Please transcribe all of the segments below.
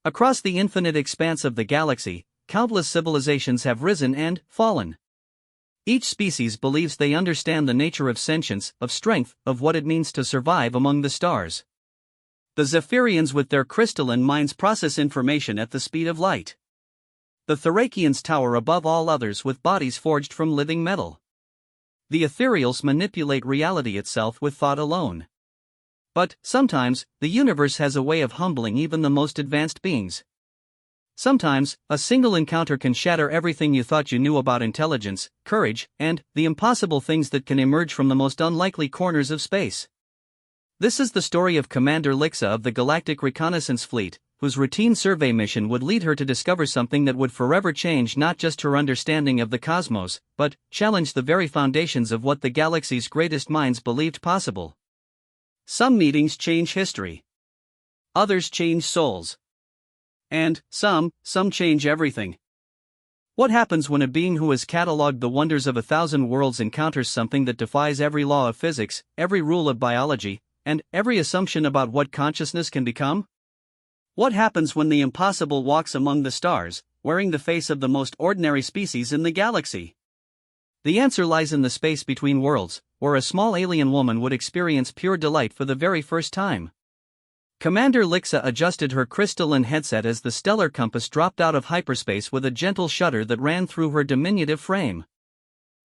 Across the infinite expanse of the galaxy, countless civilizations have risen and fallen. Each species believes they understand the nature of sentience, of strength, of what it means to survive among the stars. The Zephyrians with their crystalline minds process information at the speed of light. The Thrakians tower above all others with bodies forged from living metal. The Ethereals manipulate reality itself with thought alone. But, sometimes, the universe has a way of humbling even the most advanced beings. Sometimes, a single encounter can shatter everything you thought you knew about intelligence, courage, and the impossible things that can emerge from the most unlikely corners of space. This is the story of Commander Lixa of the Galactic Reconnaissance Fleet, whose routine survey mission would lead her to discover something that would forever change not just her understanding of the cosmos, but challenge the very foundations of what the galaxy's greatest minds believed possible. Some meetings change history. Others change souls. And, some change everything. What happens when a being who has catalogued the wonders of 1,000 worlds encounters something that defies every law of physics, every rule of biology, and every assumption about what consciousness can become? What happens when the impossible walks among the stars, wearing the face of the most ordinary species in the galaxy? The answer lies in the space between worlds, where a small alien woman would experience pure delight for the very first time. Commander Lixa adjusted her crystalline headset as the stellar compass dropped out of hyperspace with a gentle shudder that ran through her diminutive frame.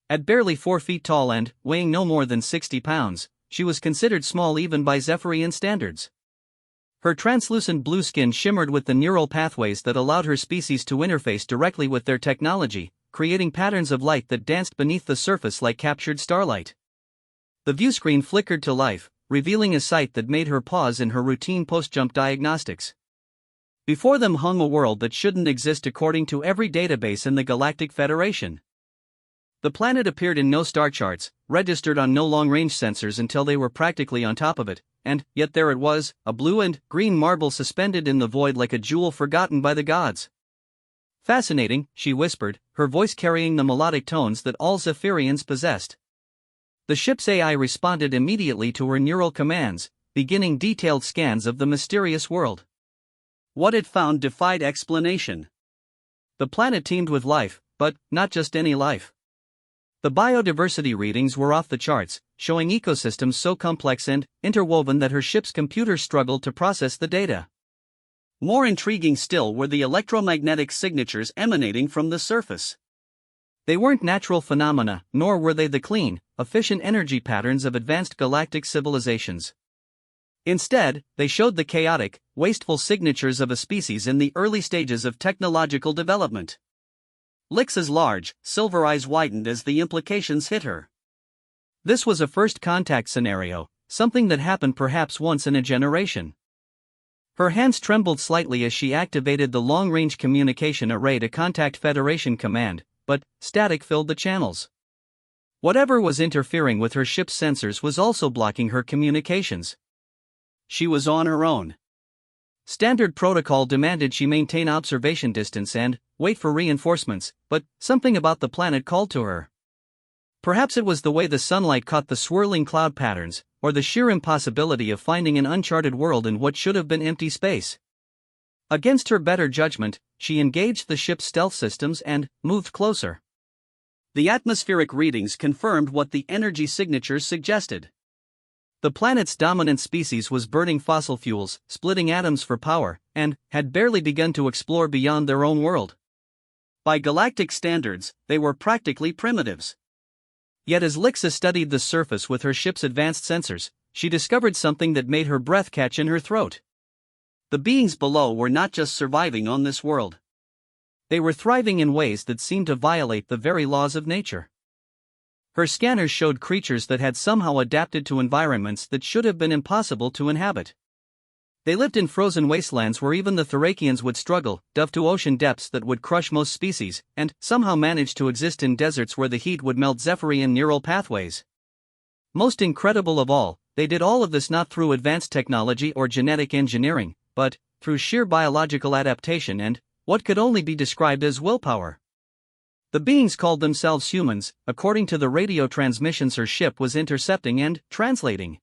At barely 4 feet tall and weighing no more than 60 pounds, she was considered small even by Zephyrian standards. Her translucent blue skin shimmered with the neural pathways that allowed her species to interface directly with their technology, creating patterns of light that danced beneath the surface like captured starlight. The viewscreen flickered to life, revealing a sight that made her pause in her routine post-jump diagnostics. Before them hung a world that shouldn't exist according to every database in the Galactic Federation. The planet appeared in no star charts, registered on no long-range sensors until they were practically on top of it, and yet there it was, a blue and green marble suspended in the void like a jewel forgotten by the gods. Fascinating, she whispered, her voice carrying the melodic tones that all Zephyrians possessed. The ship's AI responded immediately to her neural commands, beginning detailed scans of the mysterious world. What it found defied explanation. The planet teemed with life, but not just any life. The biodiversity readings were off the charts, showing ecosystems so complex and interwoven that her ship's computer struggled to process the data. More intriguing still were the electromagnetic signatures emanating from the surface. They weren't natural phenomena, nor were they the clean, efficient energy patterns of advanced galactic civilizations. Instead, they showed the chaotic, wasteful signatures of a species in the early stages of technological development. Lixa's large, silver eyes widened as the implications hit her. This was a first contact scenario, something that happened perhaps once in a generation. Her hands trembled slightly as she activated the long-range communication array to contact Federation Command, but static filled the channels. Whatever was interfering with her ship's sensors was also blocking her communications. She was on her own. Standard protocol demanded she maintain observation distance and wait for reinforcements, but something about the planet called to her. Perhaps it was the way the sunlight caught the swirling cloud patterns, or the sheer impossibility of finding an uncharted world in what should have been empty space. Against her better judgment, she engaged the ship's stealth systems and moved closer. The atmospheric readings confirmed what the energy signatures suggested. The planet's dominant species was burning fossil fuels, splitting atoms for power, and had barely begun to explore beyond their own world. By galactic standards, they were practically primitives. Yet as Lixa studied the surface with her ship's advanced sensors, she discovered something that made her breath catch in her throat. The beings below were not just surviving on this world. They were thriving in ways that seemed to violate the very laws of nature. Her scanners showed creatures that had somehow adapted to environments that should have been impossible to inhabit. They lived in frozen wastelands where even the Thrakians would struggle, dove to ocean depths that would crush most species, and somehow managed to exist in deserts where the heat would melt Zephyrian neural pathways. Most incredible of all, they did all of this not through advanced technology or genetic engineering, but through sheer biological adaptation and what could only be described as willpower. The beings called themselves humans, according to the radio transmissions her ship was intercepting and translating.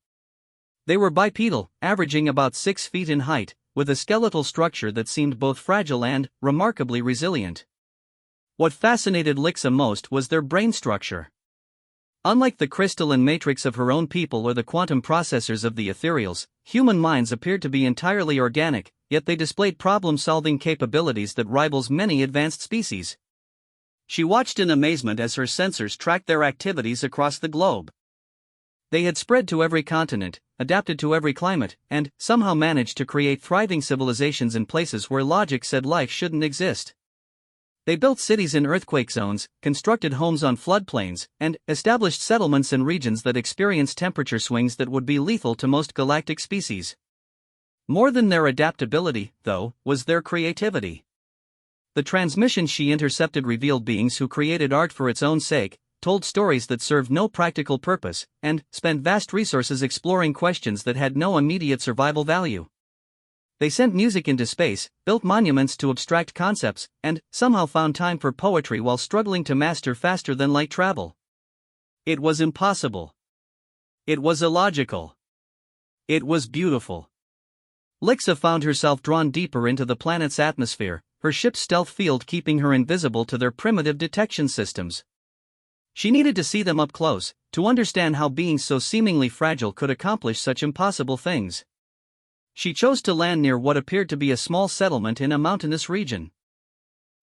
They were bipedal, averaging about 6 feet in height, with a skeletal structure that seemed both fragile and remarkably resilient. What fascinated Lixa most was their brain structure. Unlike the crystalline matrix of her own people or the quantum processors of the ethereals, human minds appeared to be entirely organic, yet they displayed problem-solving capabilities that rivals many advanced species. She watched in amazement as her sensors tracked their activities across the globe. They had spread to every continent, adapted to every climate, and somehow managed to create thriving civilizations in places where logic said life shouldn't exist. They built cities in earthquake zones, constructed homes on floodplains, and established settlements in regions that experienced temperature swings that would be lethal to most galactic species. More than their adaptability, though, was their creativity. The transmissions she intercepted revealed beings who created art for its own sake, told stories that served no practical purpose, and spent vast resources exploring questions that had no immediate survival value. They sent music into space, built monuments to abstract concepts, and somehow found time for poetry while struggling to master faster-than-light travel. It was impossible. It was illogical. It was beautiful. Lixa found herself drawn deeper into the planet's atmosphere, her ship's stealth field keeping her invisible to their primitive detection systems. She needed to see them up close, to understand how beings so seemingly fragile could accomplish such impossible things. She chose to land near what appeared to be a small settlement in a mountainous region.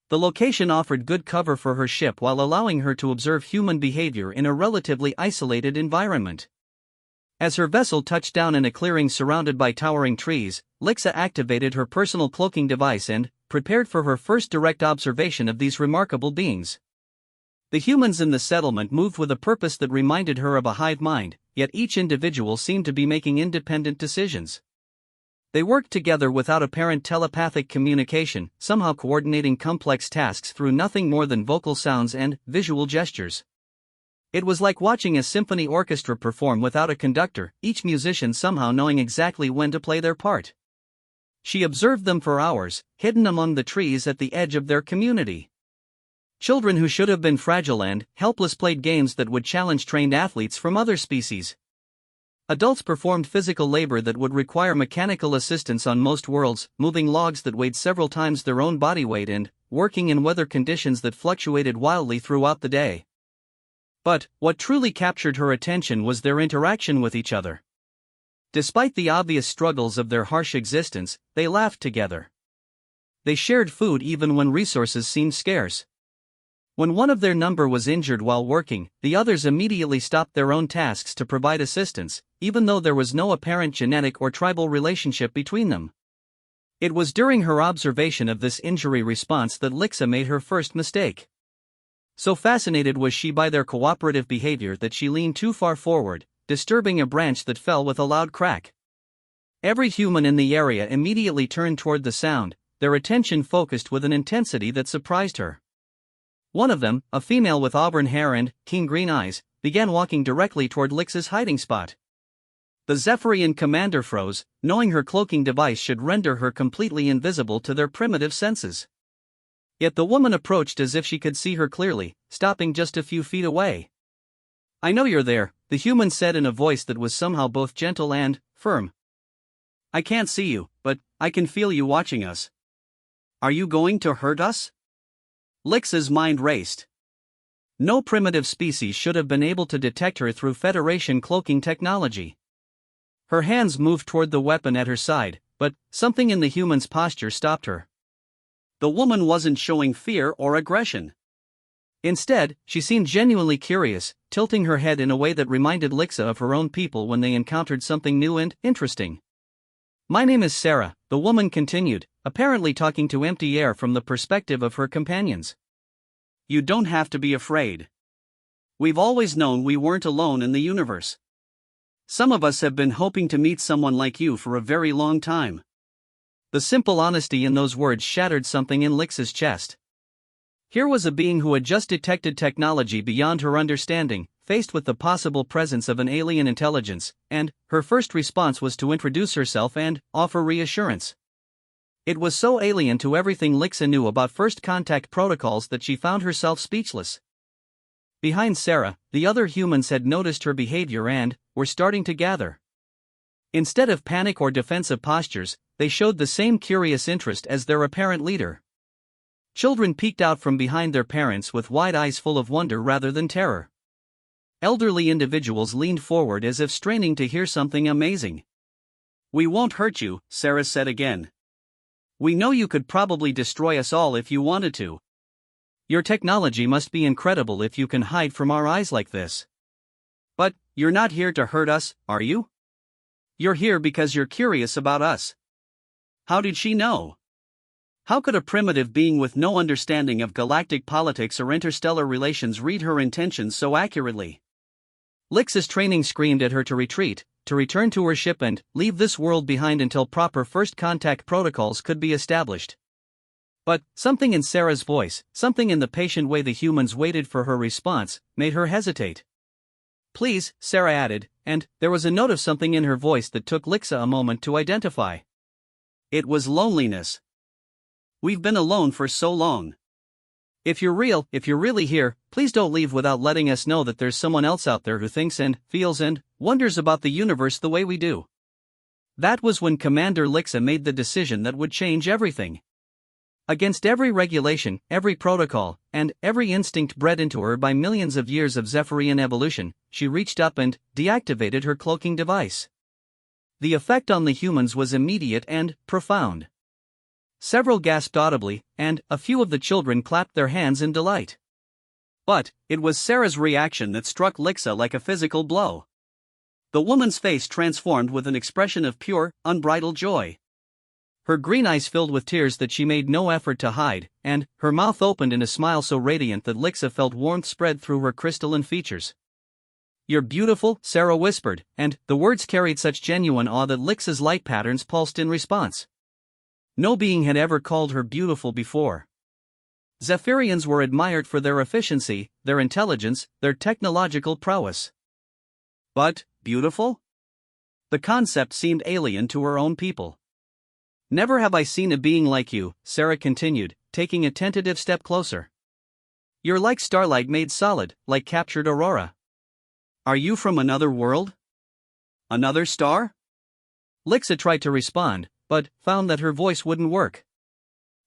The location offered good cover for her ship while allowing her to observe human behavior in a relatively isolated environment. As her vessel touched down in a clearing surrounded by towering trees, Lixa activated her personal cloaking device and prepared for her first direct observation of these remarkable beings. The humans in the settlement moved with a purpose that reminded her of a hive mind, yet each individual seemed to be making independent decisions. They worked together without apparent telepathic communication, somehow coordinating complex tasks through nothing more than vocal sounds and visual gestures. It was like watching a symphony orchestra perform without a conductor, each musician somehow knowing exactly when to play their part. She observed them for hours, hidden among the trees at the edge of their community. Children who should have been fragile and helpless played games that would challenge trained athletes from other species. Adults performed physical labor that would require mechanical assistance on most worlds, moving logs that weighed several times their own body weight and working in weather conditions that fluctuated wildly throughout the day. But what truly captured her attention was their interaction with each other. Despite the obvious struggles of their harsh existence, they laughed together. They shared food even when resources seemed scarce. When one of their number was injured while working, the others immediately stopped their own tasks to provide assistance, even though there was no apparent genetic or tribal relationship between them. It was during her observation of this injury response that Lixa made her first mistake. So fascinated was she by their cooperative behavior that she leaned too far forward, disturbing a branch that fell with a loud crack. Every human in the area immediately turned toward the sound, their attention focused with an intensity that surprised her. One of them, a female with auburn hair and keen green eyes, began walking directly toward Lixa's hiding spot. The Zephyrian commander froze, knowing her cloaking device should render her completely invisible to their primitive senses. Yet the woman approached as if she could see her clearly, stopping just a few feet away. "I know you're there," the human said in a voice that was somehow both gentle and firm. "I can't see you, but I can feel you watching us. Are you going to hurt us?" Lixa's mind raced. No primitive species should have been able to detect her through Federation cloaking technology. Her hands moved toward the weapon at her side, but something in the human's posture stopped her. The woman wasn't showing fear or aggression. Instead, she seemed genuinely curious, tilting her head in a way that reminded Lixa of her own people when they encountered something new and interesting. "My name is Sarah," the woman continued, apparently talking to empty air from the perspective of her companions. "You don't have to be afraid. We've always known we weren't alone in the universe. Some of us have been hoping to meet someone like you for a very long time." The simple honesty in those words shattered something in Lixa's chest. Here was a being who had just detected technology beyond her understanding, faced with the possible presence of an alien intelligence, and her first response was to introduce herself and offer reassurance. It was so alien to everything Lixa knew about first contact protocols that she found herself speechless. Behind Sarah, the other humans had noticed her behavior and were starting to gather. Instead of panic or defensive postures, they showed the same curious interest as their apparent leader. Children peeked out from behind their parents with wide eyes full of wonder rather than terror. Elderly individuals leaned forward as if straining to hear something amazing. "We won't hurt you," Sarah said again. "We know you could probably destroy us all if you wanted to. Your technology must be incredible if you can hide from our eyes like this. But, you're not here to hurt us, are you? You're here because you're curious about us." How did she know? How could a primitive being with no understanding of galactic politics or interstellar relations read her intentions so accurately? Lixa's training screamed at her to retreat, to return to her ship and leave this world behind until proper first contact protocols could be established. But something in Sarah's voice, something in the patient way the humans waited for her response, made her hesitate. "Please," Sarah added, and there was a note of something in her voice that took Lixa a moment to identify. It was loneliness. "We've been alone for so long. If you're really here, please don't leave without letting us know that there's someone else out there who thinks and feels and wonders about the universe the way we do." That was when Commander Lixa made the decision that would change everything. Against every regulation, every protocol, and every instinct bred into her by millions of years of Zephyrian evolution, she reached up and deactivated her cloaking device. The effect on the humans was immediate and profound. Several gasped audibly, and a few of the children clapped their hands in delight. But it was Sarah's reaction that struck Lixa like a physical blow. The woman's face transformed with an expression of pure, unbridled joy. Her green eyes filled with tears that she made no effort to hide, and her mouth opened in a smile so radiant that Lixa felt warmth spread through her crystalline features. "You're beautiful," Sarah whispered, and the words carried such genuine awe that Lixa's light patterns pulsed in response. No being had ever called her beautiful before. Zephyrians were admired for their efficiency, their intelligence, their technological prowess. But, beautiful? The concept seemed alien to her own people. "Never have I seen a being like you," Sarah continued, taking a tentative step closer. "You're like starlight made solid, like captured aurora. Are you from another world? Another star?" Lixa tried to respond, but found that her voice wouldn't work.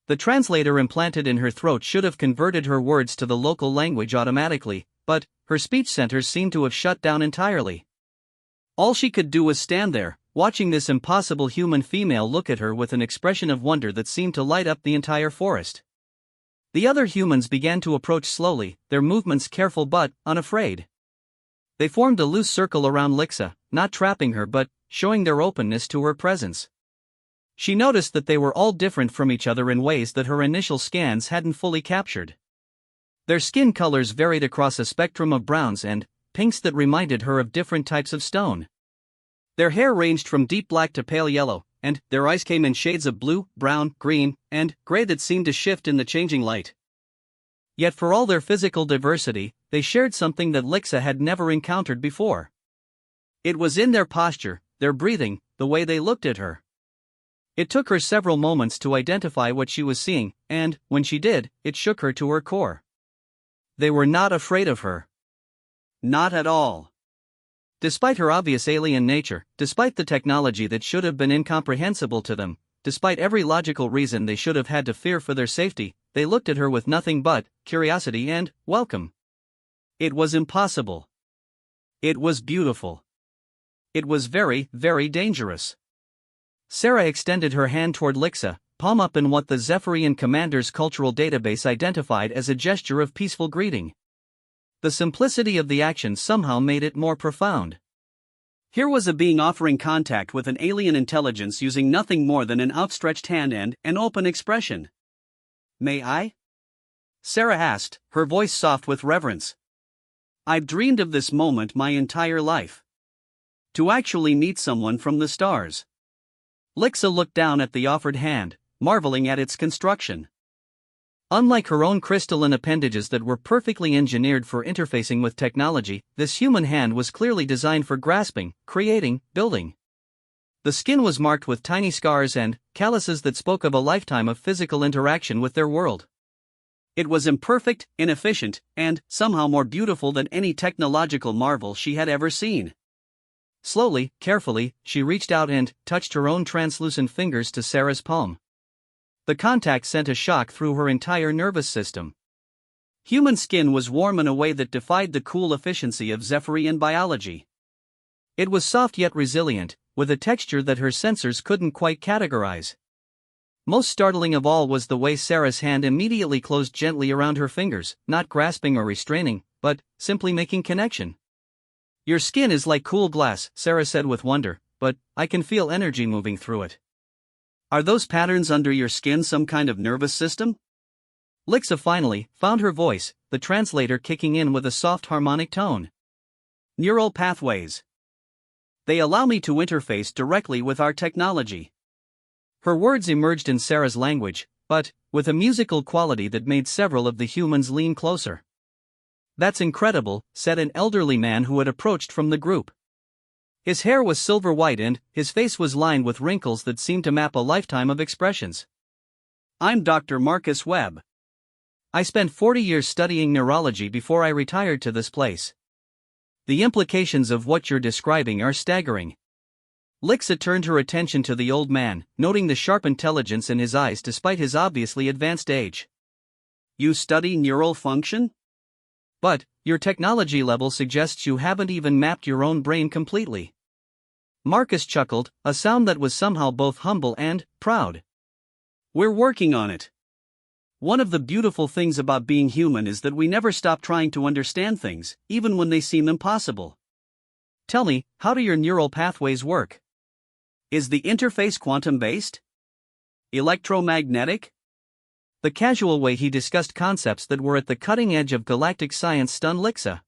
The translator implanted in her throat should have converted her words to the local language automatically, but her speech centers seemed to have shut down entirely. All she could do was stand there, watching this impossible human female look at her with an expression of wonder that seemed to light up the entire forest. The other humans began to approach slowly, their movements careful but unafraid. They formed a loose circle around Lixa, not trapping her but showing their openness to her presence. She noticed that they were all different from each other in ways that her initial scans hadn't fully captured. Their skin colors varied across a spectrum of browns and pinks that reminded her of different types of stone. Their hair ranged from deep black to pale yellow, and their eyes came in shades of blue, brown, green, and gray that seemed to shift in the changing light. Yet for all their physical diversity, they shared something that Lixa had never encountered before. It was in their posture, their breathing, the way they looked at her. It took her several moments to identify what she was seeing, and, when she did, it shook her to her core. They were not afraid of her. Not at all. Despite her obvious alien nature, despite the technology that should have been incomprehensible to them, despite every logical reason they should have had to fear for their safety, they looked at her with nothing but curiosity and welcome. It was impossible. It was beautiful. It was very, very dangerous. Sarah extended her hand toward Lixa, palm up in what the Zephyrian commander's cultural database identified as a gesture of peaceful greeting. The simplicity of the action somehow made it more profound. Here was a being offering contact with an alien intelligence using nothing more than an outstretched hand and an open expression. "May I?" Sarah asked, her voice soft with reverence. "I've dreamed of this moment my entire life. To actually meet someone from the stars." Lixa looked down at the offered hand, marveling at its construction. Unlike her own crystalline appendages that were perfectly engineered for interfacing with technology, this human hand was clearly designed for grasping, creating, building. The skin was marked with tiny scars and calluses that spoke of a lifetime of physical interaction with their world. It was imperfect, inefficient, and somehow more beautiful than any technological marvel she had ever seen. Slowly, carefully, she reached out and touched her own translucent fingers to Sarah's palm. The contact sent a shock through her entire nervous system. Human skin was warm in a way that defied the cool efficiency of Zephyrian biology. It was soft yet resilient, with a texture that her sensors couldn't quite categorize. Most startling of all was the way Sarah's hand immediately closed gently around her fingers, not grasping or restraining, but simply making connection. "Your skin is like cool glass," Sarah said with wonder, "but I can feel energy moving through it." "Are those patterns under your skin some kind of nervous system?" Lixa finally found her voice, the translator kicking in with a soft harmonic tone. "Neural pathways. They allow me to interface directly with our technology." Her words emerged in Sarah's language, but with a musical quality that made several of the humans lean closer. "That's incredible," said an elderly man who had approached from the group. His hair was silver white and his face was lined with wrinkles that seemed to map a lifetime of expressions. "I'm Dr. Marcus Webb. I spent 40 years studying neurology before I retired to this place. The implications of what you're describing are staggering." Lixa turned her attention to the old man, noting the sharp intelligence in his eyes despite his obviously advanced age. "You study neural function? But your technology level suggests you haven't even mapped your own brain completely." Marcus chuckled, a sound that was somehow both humble and proud. "We're working on it. One of the beautiful things about being human is that we never stop trying to understand things, even when they seem impossible." "Tell me, how do your neural pathways work? Is the interface quantum-based? Electromagnetic?" The casual way he discussed concepts that were at the cutting edge of galactic science stunned Lixa.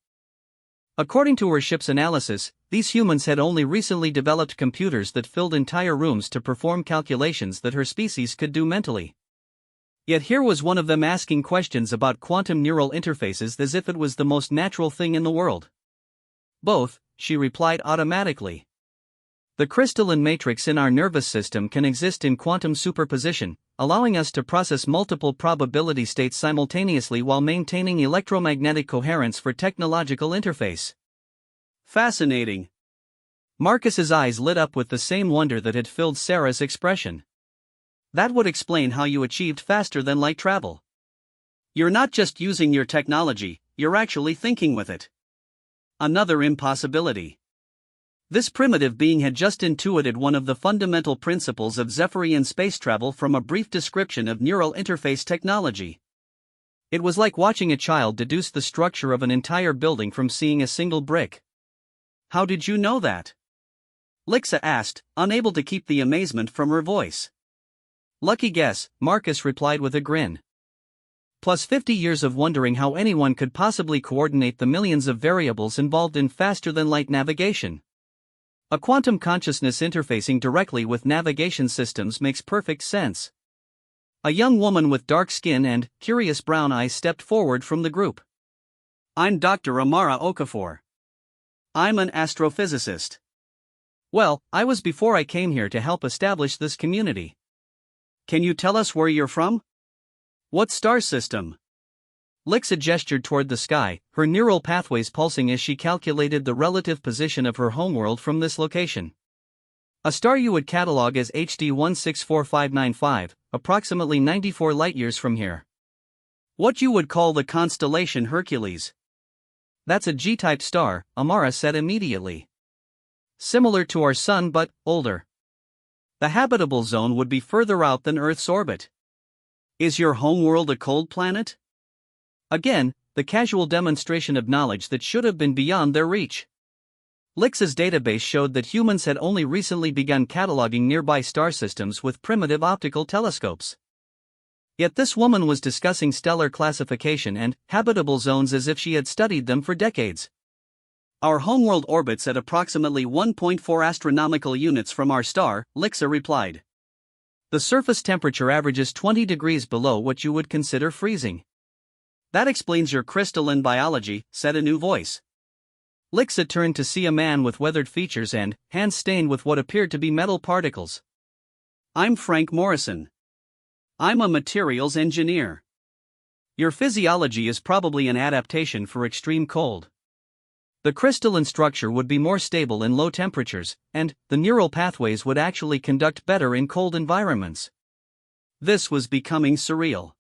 According to her ship's analysis, these humans had only recently developed computers that filled entire rooms to perform calculations that her species could do mentally. Yet here was one of them asking questions about quantum neural interfaces as if it was the most natural thing in the world. "Both," she replied automatically. "The crystalline matrix in our nervous system can exist in quantum superposition, allowing us to process multiple probability states simultaneously while maintaining electromagnetic coherence for technological interface." "Fascinating." Marcus's eyes lit up with the same wonder that had filled Sarah's expression. "That would explain how you achieved faster-than-light travel. You're not just using your technology, you're actually thinking with it." Another impossibility. This primitive being had just intuited one of the fundamental principles of Zephyrian space travel from a brief description of neural interface technology. It was like watching a child deduce the structure of an entire building from seeing a single brick. "How did you know that?" Lixa asked, unable to keep the amazement from her voice. "Lucky guess," Marcus replied with a grin. Plus 50 years of wondering how anyone could possibly coordinate the millions of variables involved in faster-than-light navigation. A quantum consciousness interfacing directly with navigation systems makes perfect sense. A young woman with dark skin and curious brown eyes stepped forward from the group. "I'm Dr. Amara Okafor. I'm an astrophysicist. Well, I was before I came here to help establish this community." "Can you tell us where you're from? What star system?" Lixa gestured toward the sky, her neural pathways pulsing as she calculated the relative position of her homeworld from this location. "A star you would catalog as HD 164595, approximately 94 light-years from here. What you would call the constellation Hercules." "That's a G-type star," Amara said immediately. "Similar to our Sun but older. The habitable zone would be further out than Earth's orbit." "Is your homeworld a cold planet?" Again, the casual demonstration of knowledge that should have been beyond their reach. Lixa's database showed that humans had only recently begun cataloging nearby star systems with primitive optical telescopes. Yet this woman was discussing stellar classification and habitable zones as if she had studied them for decades. "Our homeworld orbits at approximately 1.4 astronomical units from our star," Lixa replied. "The surface temperature averages 20 degrees below what you would consider freezing." "That explains your crystalline biology," said a new voice. Lixa turned to see a man with weathered features and hands stained with what appeared to be metal particles. "I'm Frank Morrison. I'm a materials engineer. Your physiology is probably an adaptation for extreme cold." The crystalline structure would be more stable in low temperatures, and the neural pathways would actually conduct better in cold environments. This was becoming surreal.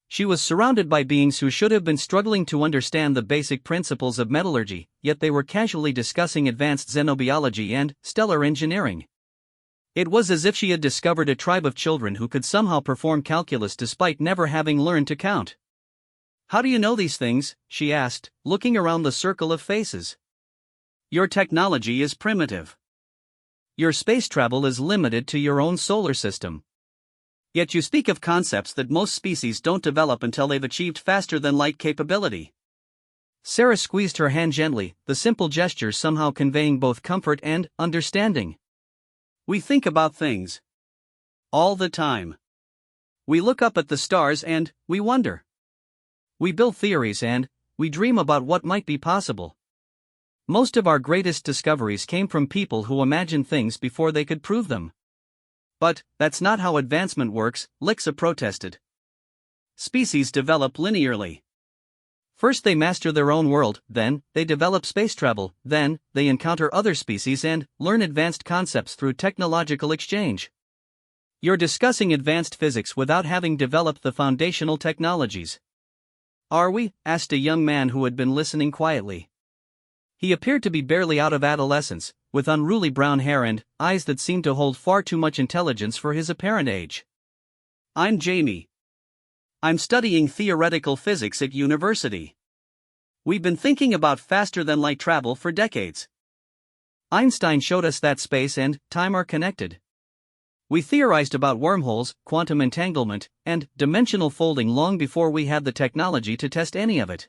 She was surrounded by beings who should have been struggling to understand the basic principles of metallurgy, yet they were casually discussing advanced xenobiology and stellar engineering. It was as if she had discovered a tribe of children who could somehow perform calculus despite never having learned to count. "How do you know these things?" she asked, looking around the circle of faces. "Your technology is primitive. Your space travel is limited to your own solar system. Yet you speak of concepts that most species don't develop until they've achieved faster-than-light capability." Sarah squeezed her hand gently, the simple gesture somehow conveying both comfort and understanding. "We think about things. All the time. We look up at the stars and we wonder. We build theories and we dream about what might be possible. Most of our greatest discoveries came from people who imagined things before they could prove them." "But that's not how advancement works," Lixa protested. "Species develop linearly. First they master their own world, then they develop space travel, then they encounter other species and learn advanced concepts through technological exchange. You're discussing advanced physics without having developed the foundational technologies." "Are we?" asked a young man who had been listening quietly. He appeared to be barely out of adolescence, with unruly brown hair and eyes that seemed to hold far too much intelligence for his apparent age. "I'm Jamie. I'm studying theoretical physics at university. We've been thinking about faster-than-light travel for decades. Einstein showed us that space and time are connected. We theorized about wormholes, quantum entanglement, and dimensional folding long before we had the technology to test any of it."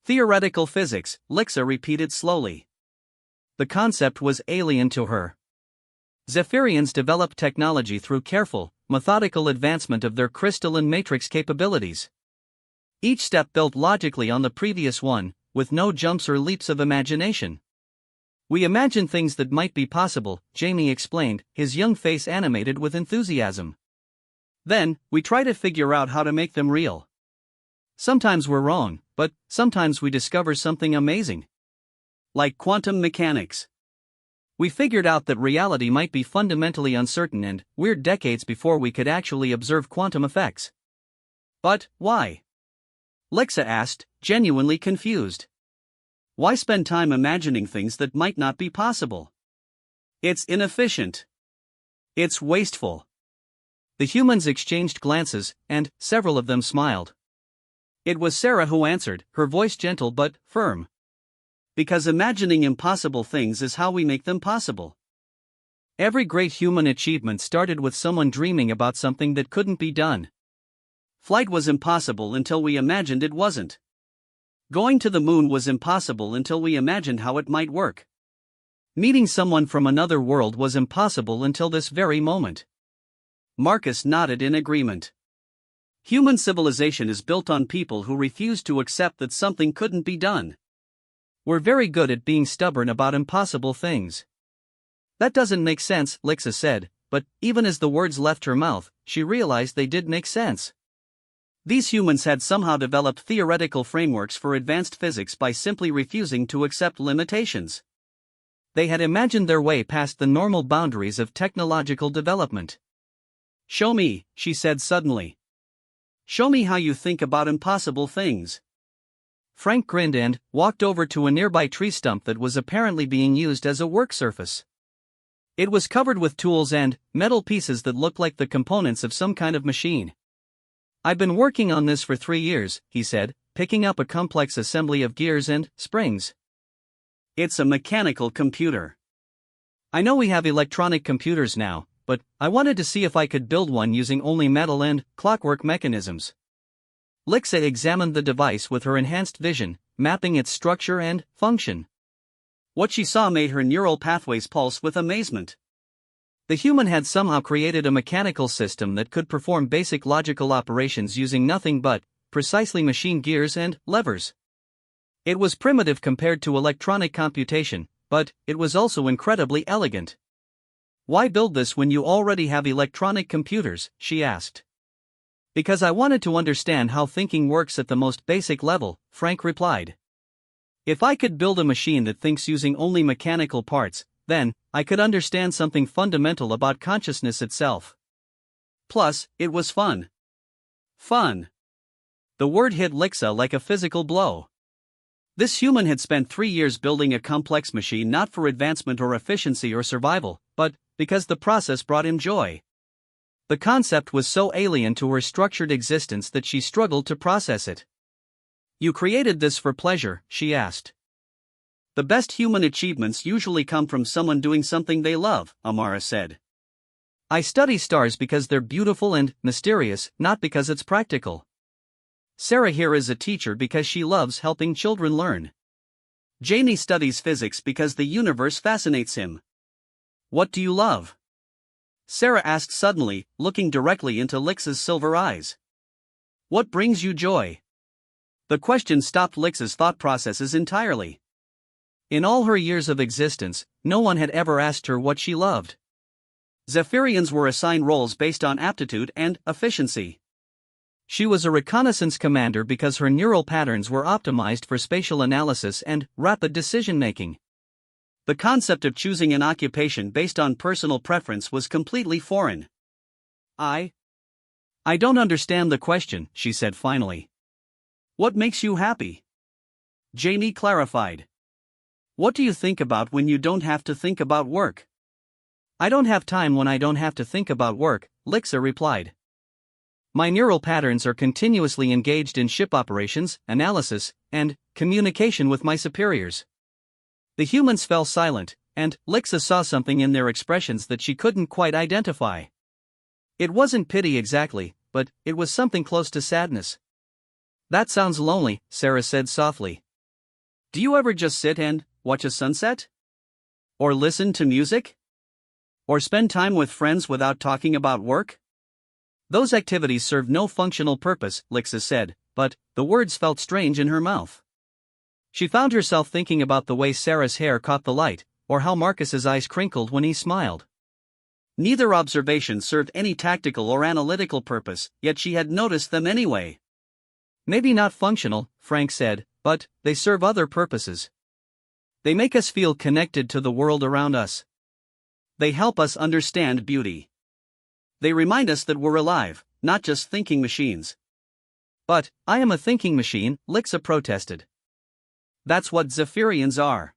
"Theoretical physics," Lixa repeated slowly. The concept was alien to her. Zephyrians developed technology through careful, methodical advancement of their crystalline matrix capabilities. Each step built logically on the previous one, with no jumps or leaps of imagination. "We imagine things that might be possible," Jamie explained, his young face animated with enthusiasm. "Then, we try to figure out how to make them real. Sometimes we're wrong, but sometimes we discover something amazing. Like quantum mechanics. We figured out that reality might be fundamentally uncertain and weird decades before we could actually observe quantum effects." "But why?" Lixa asked, genuinely confused. "Why spend time imagining things that might not be possible? It's inefficient. It's wasteful." The humans exchanged glances, and several of them smiled. It was Sarah who answered, her voice gentle but firm. "Because imagining impossible things is how we make them possible. Every great human achievement started with someone dreaming about something that couldn't be done. Flight was impossible until we imagined it wasn't. Going to the moon was impossible until we imagined how it might work. Meeting someone from another world was impossible until this very moment." Marcus nodded in agreement. "Human civilization is built on people who refuse to accept that something couldn't be done. We're very good at being stubborn about impossible things." "That doesn't make sense," Lixa said, but even as the words left her mouth, she realized they did make sense. These humans had somehow developed theoretical frameworks for advanced physics by simply refusing to accept limitations. They had imagined their way past the normal boundaries of technological development. "Show me," she said suddenly. "Show me how you think about impossible things." Frank grinned and walked over to a nearby tree stump that was apparently being used as a work surface. It was covered with tools and metal pieces that looked like the components of some kind of machine. "I've been working on this for 3 years," he said, picking up a complex assembly of gears and springs. "It's a mechanical computer. I know we have electronic computers now, but I wanted to see if I could build one using only metal and clockwork mechanisms." Lixa examined the device with her enhanced vision, mapping its structure and function. What she saw made her neural pathways pulse with amazement. The human had somehow created a mechanical system that could perform basic logical operations using nothing but precisely machine gears and levers. It was primitive compared to electronic computation, but it was also incredibly elegant. "Why build this when you already have electronic computers?" she asked. "Because I wanted to understand how thinking works at the most basic level," Frank replied. If I could build a machine that thinks using only mechanical parts, then I could understand something fundamental about consciousness itself. Plus, it was fun. Fun. The word hit Lixa like a physical blow. This human had spent 3 years building a complex machine not for advancement or efficiency or survival, but because the process brought him joy. The concept was so alien to her structured existence that she struggled to process it. "You created this for pleasure?" she asked. "The best human achievements usually come from someone doing something they love," Amara said. "I study stars because they're beautiful and mysterious, not because it's practical. Sarah here is a teacher because she loves helping children learn. Jamie studies physics because the universe fascinates him." "What do you love?" Sarah asked suddenly, looking directly into Lixa's silver eyes. "What brings you joy?" The question stopped Lixa's thought processes entirely. In all her years of existence, no one had ever asked her what she loved. Zephyrians were assigned roles based on aptitude and efficiency. She was a reconnaissance commander because her neural patterns were optimized for spatial analysis and rapid decision-making. The concept of choosing an occupation based on personal preference was completely foreign. I don't understand the question," she said finally. "What makes you happy?" Jamie clarified. "What do you think about when you don't have to think about work?" "I don't have time when I don't have to think about work," Lixa replied. "My neural patterns are continuously engaged in ship operations, analysis, and communication with my superiors." The humans fell silent, and Lixa saw something in their expressions that she couldn't quite identify. It wasn't pity exactly, but it was something close to sadness. "That sounds lonely," Sarah said softly. "Do you ever just sit and watch a sunset? Or listen to music? Or spend time with friends without talking about work?" "Those activities serve no functional purpose," Lixa said, but the words felt strange in her mouth. She found herself thinking about the way Sarah's hair caught the light, or how Marcus's eyes crinkled when he smiled. Neither observation served any tactical or analytical purpose, yet she had noticed them anyway. "Maybe not functional," Frank said, "but they serve other purposes. They make us feel connected to the world around us. They help us understand beauty. They remind us that we're alive, not just thinking machines." "But I am a thinking machine," Lixa protested. "That's what Zephyrians are.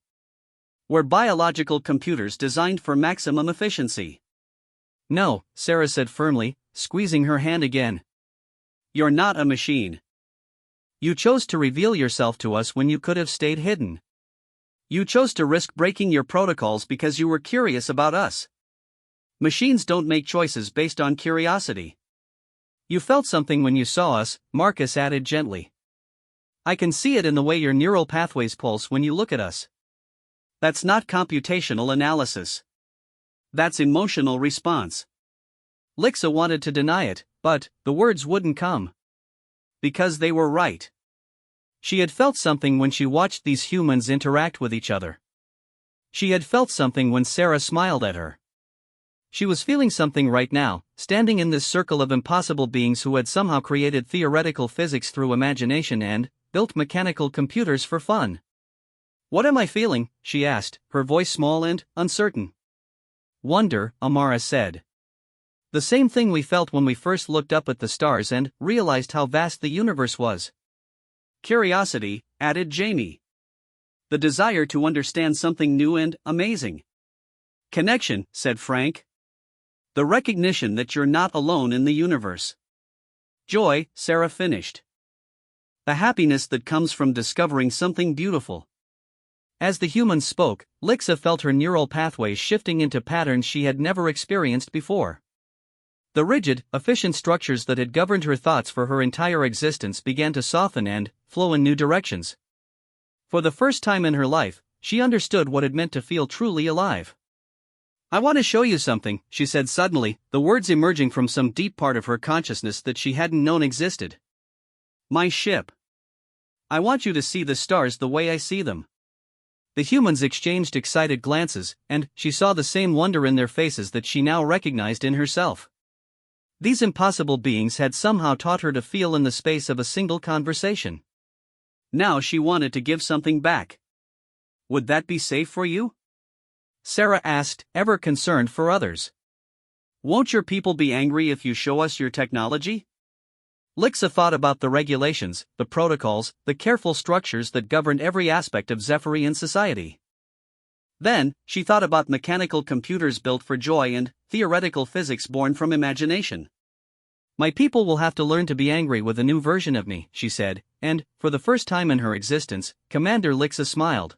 We're biological computers designed for maximum efficiency." "No," Sarah said firmly, squeezing her hand again. "You're not a machine. You chose to reveal yourself to us when you could have stayed hidden. You chose to risk breaking your protocols because you were curious about us. Machines don't make choices based on curiosity." "You felt something when you saw us," Marcus added gently. "I can see it in the way your neural pathways pulse when you look at us." "That's not computational analysis. That's emotional response." Lixa wanted to deny it, but the words wouldn't come. Because they were right. She had felt something when she watched these humans interact with each other. She had felt something when Sarah smiled at her. She was feeling something right now, standing in this circle of impossible beings who had somehow created theoretical physics through imagination and built mechanical computers for fun. "What am I feeling?" she asked, her voice small and uncertain. "Wonder," Amara said. "The same thing we felt when we first looked up at the stars and realized how vast the universe was." "Curiosity," added Jamie. "The desire to understand something new and amazing." "Connection," said Frank. "The recognition that you're not alone in the universe." "Joy," Sarah finished. "The happiness that comes from discovering something beautiful." As the human spoke, Lixa felt her neural pathways shifting into patterns she had never experienced before. The rigid, efficient structures that had governed her thoughts for her entire existence began to soften and flow in new directions. For the first time in her life, she understood what it meant to feel truly alive. "I want to show you something," she said suddenly, the words emerging from some deep part of her consciousness that she hadn't known existed. "My ship. I want you to see the stars the way I see them." The humans exchanged excited glances, and she saw the same wonder in their faces that she now recognized in herself. These impossible beings had somehow taught her to feel in the space of a single conversation. Now she wanted to give something back. Would that be safe for you? Sarah asked, ever concerned for others. Won't your people be angry if you show us your technology? Lixa thought about the regulations, the protocols, the careful structures that governed every aspect of Zephyrian society. Then, she thought about mechanical computers built for joy and theoretical physics born from imagination. My people will have to learn to be angry with a new version of me, she said, and, for the first time in her existence, Commander Lixa smiled.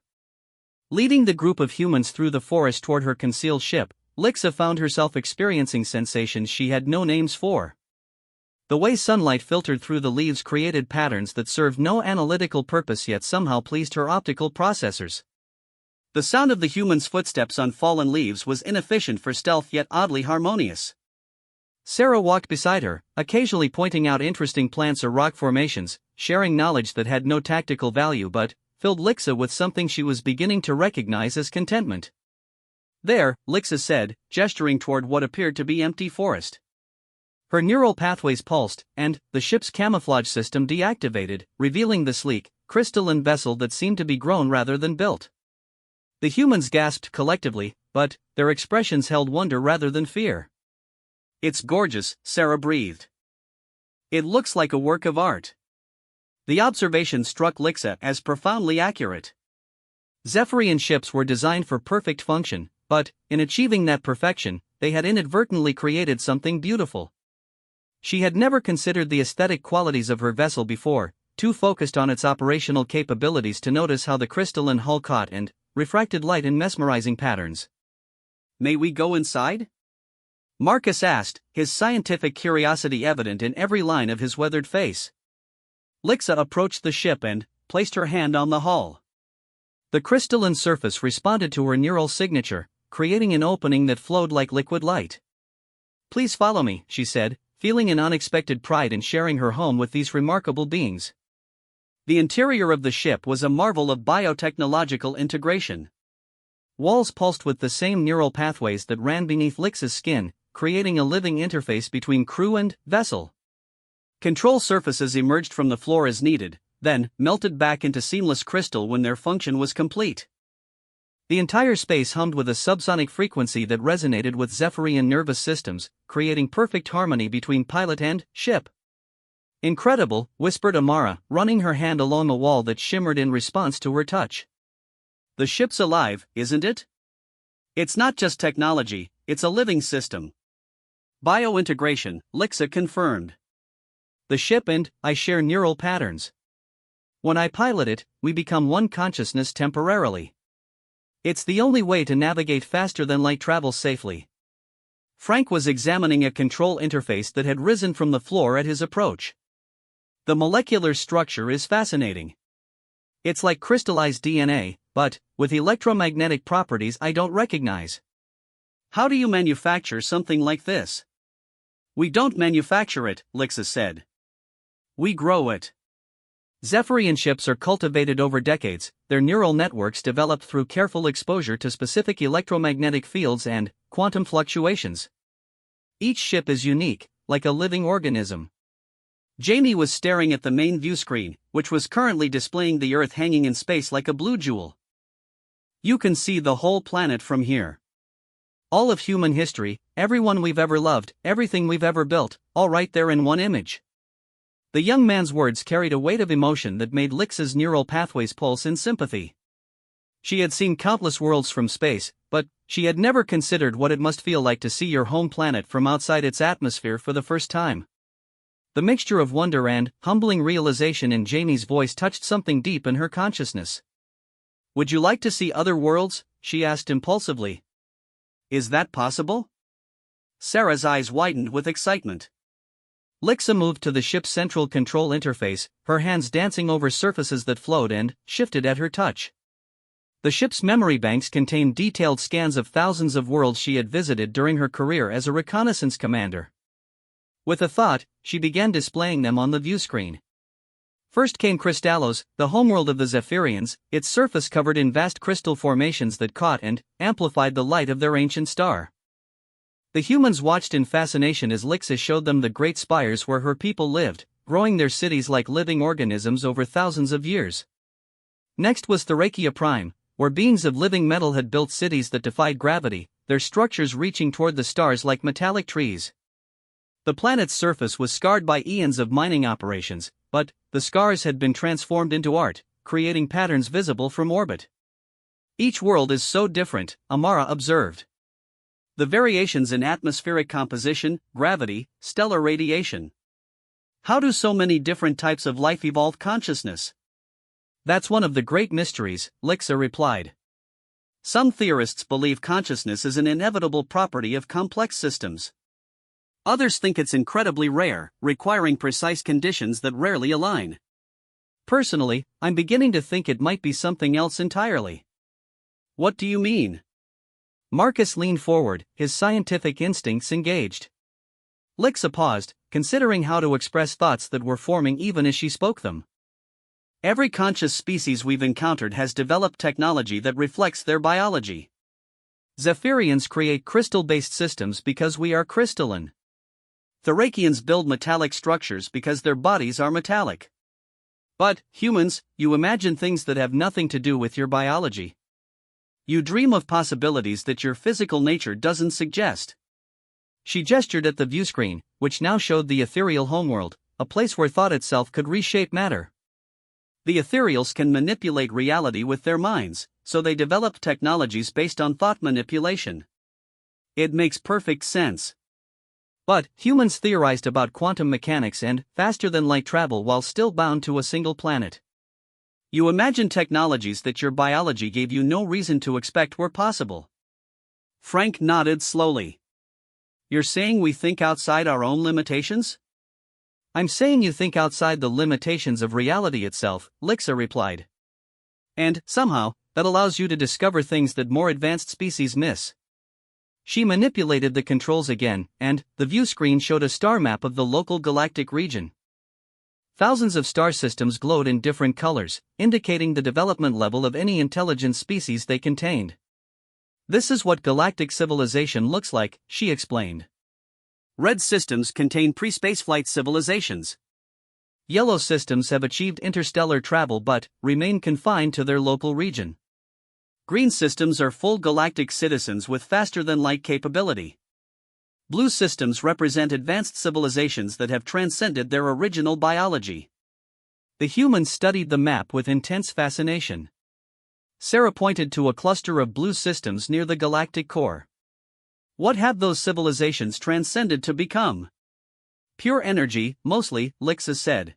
Leading the group of humans through the forest toward her concealed ship, Lixa found herself experiencing sensations she had no names for. The way sunlight filtered through the leaves created patterns that served no analytical purpose yet somehow pleased her optical processors. The sound of the human's footsteps on fallen leaves was inefficient for stealth yet oddly harmonious. Sarah walked beside her, occasionally pointing out interesting plants or rock formations, sharing knowledge that had no tactical value but filled Lixa with something she was beginning to recognize as contentment. There, Lixa said, gesturing toward what appeared to be empty forest. Her neural pathways pulsed, and the ship's camouflage system deactivated, revealing the sleek, crystalline vessel that seemed to be grown rather than built. The humans gasped collectively, but their expressions held wonder rather than fear. It's gorgeous, Sarah breathed. It looks like a work of art. The observation struck Lixa as profoundly accurate. Zephyrian ships were designed for perfect function, but, in achieving that perfection, they had inadvertently created something beautiful. She had never considered the aesthetic qualities of her vessel before, too focused on its operational capabilities to notice how the crystalline hull caught and refracted light in mesmerizing patterns. May we go inside? Marcus asked, his scientific curiosity evident in every line of his weathered face. Lixa approached the ship and placed her hand on the hull. The crystalline surface responded to her neural signature, creating an opening that flowed like liquid light. Please follow me, she said, feeling an unexpected pride in sharing her home with these remarkable beings. The interior of the ship was a marvel of biotechnological integration. Walls pulsed with the same neural pathways that ran beneath Lixa's skin, creating a living interface between crew and vessel. Control surfaces emerged from the floor as needed, then melted back into seamless crystal when their function was complete. The entire space hummed with a subsonic frequency that resonated with Zephyrian nervous systems, creating perfect harmony between pilot and ship. Incredible, whispered Amara, running her hand along a wall that shimmered in response to her touch. The ship's alive, isn't it? It's not just technology, it's a living system. Biointegration, Lixa confirmed. The ship and I share neural patterns. When I pilot it, we become one consciousness temporarily. It's the only way to navigate faster than light travel safely. Frank was examining a control interface that had risen from the floor at his approach. The molecular structure is fascinating. It's like crystallized DNA, but with electromagnetic properties I don't recognize. How do you manufacture something like this? We don't manufacture it, Lixa said. We grow it. Zephyrian ships are cultivated over decades, their neural networks developed through careful exposure to specific electromagnetic fields and quantum fluctuations. Each ship is unique, like a living organism. Jamie was staring at the main view screen, which was currently displaying the Earth hanging in space like a blue jewel. You can see the whole planet from here. All of human history, everyone we've ever loved, everything we've ever built, all right there in one image. The young man's words carried a weight of emotion that made Lixa's neural pathways pulse in sympathy. She had seen countless worlds from space, but she had never considered what it must feel like to see your home planet from outside its atmosphere for the first time. The mixture of wonder and humbling realization in Jamie's voice touched something deep in her consciousness. Would you like to see other worlds? She asked impulsively. Is that possible? Sarah's eyes widened with excitement. Lixa moved to the ship's central control interface, her hands dancing over surfaces that flowed and shifted at her touch. The ship's memory banks contained detailed scans of thousands of worlds she had visited during her career as a reconnaissance commander. With a thought, she began displaying them on the view screen. First came Crystallos, the homeworld of the Zephyrians, its surface covered in vast crystal formations that caught and amplified the light of their ancient star. The humans watched in fascination as Lixa showed them the great spires where her people lived, growing their cities like living organisms over thousands of years. Next was HFY Prime, where beings of living metal had built cities that defied gravity, their structures reaching toward the stars like metallic trees. The planet's surface was scarred by eons of mining operations, but the scars had been transformed into art, creating patterns visible from orbit. Each world is so different, Amara observed. The variations in atmospheric composition, gravity, stellar radiation. How do so many different types of life evolve consciousness? That's one of the great mysteries, Lixa replied. Some theorists believe consciousness is an inevitable property of complex systems. Others think it's incredibly rare, requiring precise conditions that rarely align. Personally, I'm beginning to think it might be something else entirely. What do you mean? Marcus leaned forward, his scientific instincts engaged. Lixa paused, considering how to express thoughts that were forming even as she spoke them. Every conscious species we've encountered has developed technology that reflects their biology. Zephyrians create crystal-based systems because we are crystalline. Thracians build metallic structures because their bodies are metallic. But, humans, you imagine things that have nothing to do with your biology. You dream of possibilities that your physical nature doesn't suggest. She gestured at the viewscreen, which now showed the ethereal homeworld, a place where thought itself could reshape matter. The ethereals can manipulate reality with their minds, so they developed technologies based on thought manipulation. It makes perfect sense. But humans theorized about quantum mechanics and faster-than-light travel while still bound to a single planet. You imagine technologies that your biology gave you no reason to expect were possible. Frank nodded slowly. You're saying we think outside our own limitations? I'm saying you think outside the limitations of reality itself, Lixa replied. And, somehow, that allows you to discover things that more advanced species miss. She manipulated the controls again, and the view screen showed a star map of the local galactic region. Thousands of star systems glowed in different colors, indicating the development level of any intelligent species they contained. This is what galactic civilization looks like, she explained. Red systems contain pre-spaceflight civilizations. Yellow systems have achieved interstellar travel but remain confined to their local region. Green systems are full galactic citizens with faster-than-light capability. Blue systems represent advanced civilizations that have transcended their original biology. The humans studied the map with intense fascination. Sarah pointed to a cluster of blue systems near the galactic core. What have those civilizations transcended to become? Pure energy, mostly, Lixa said.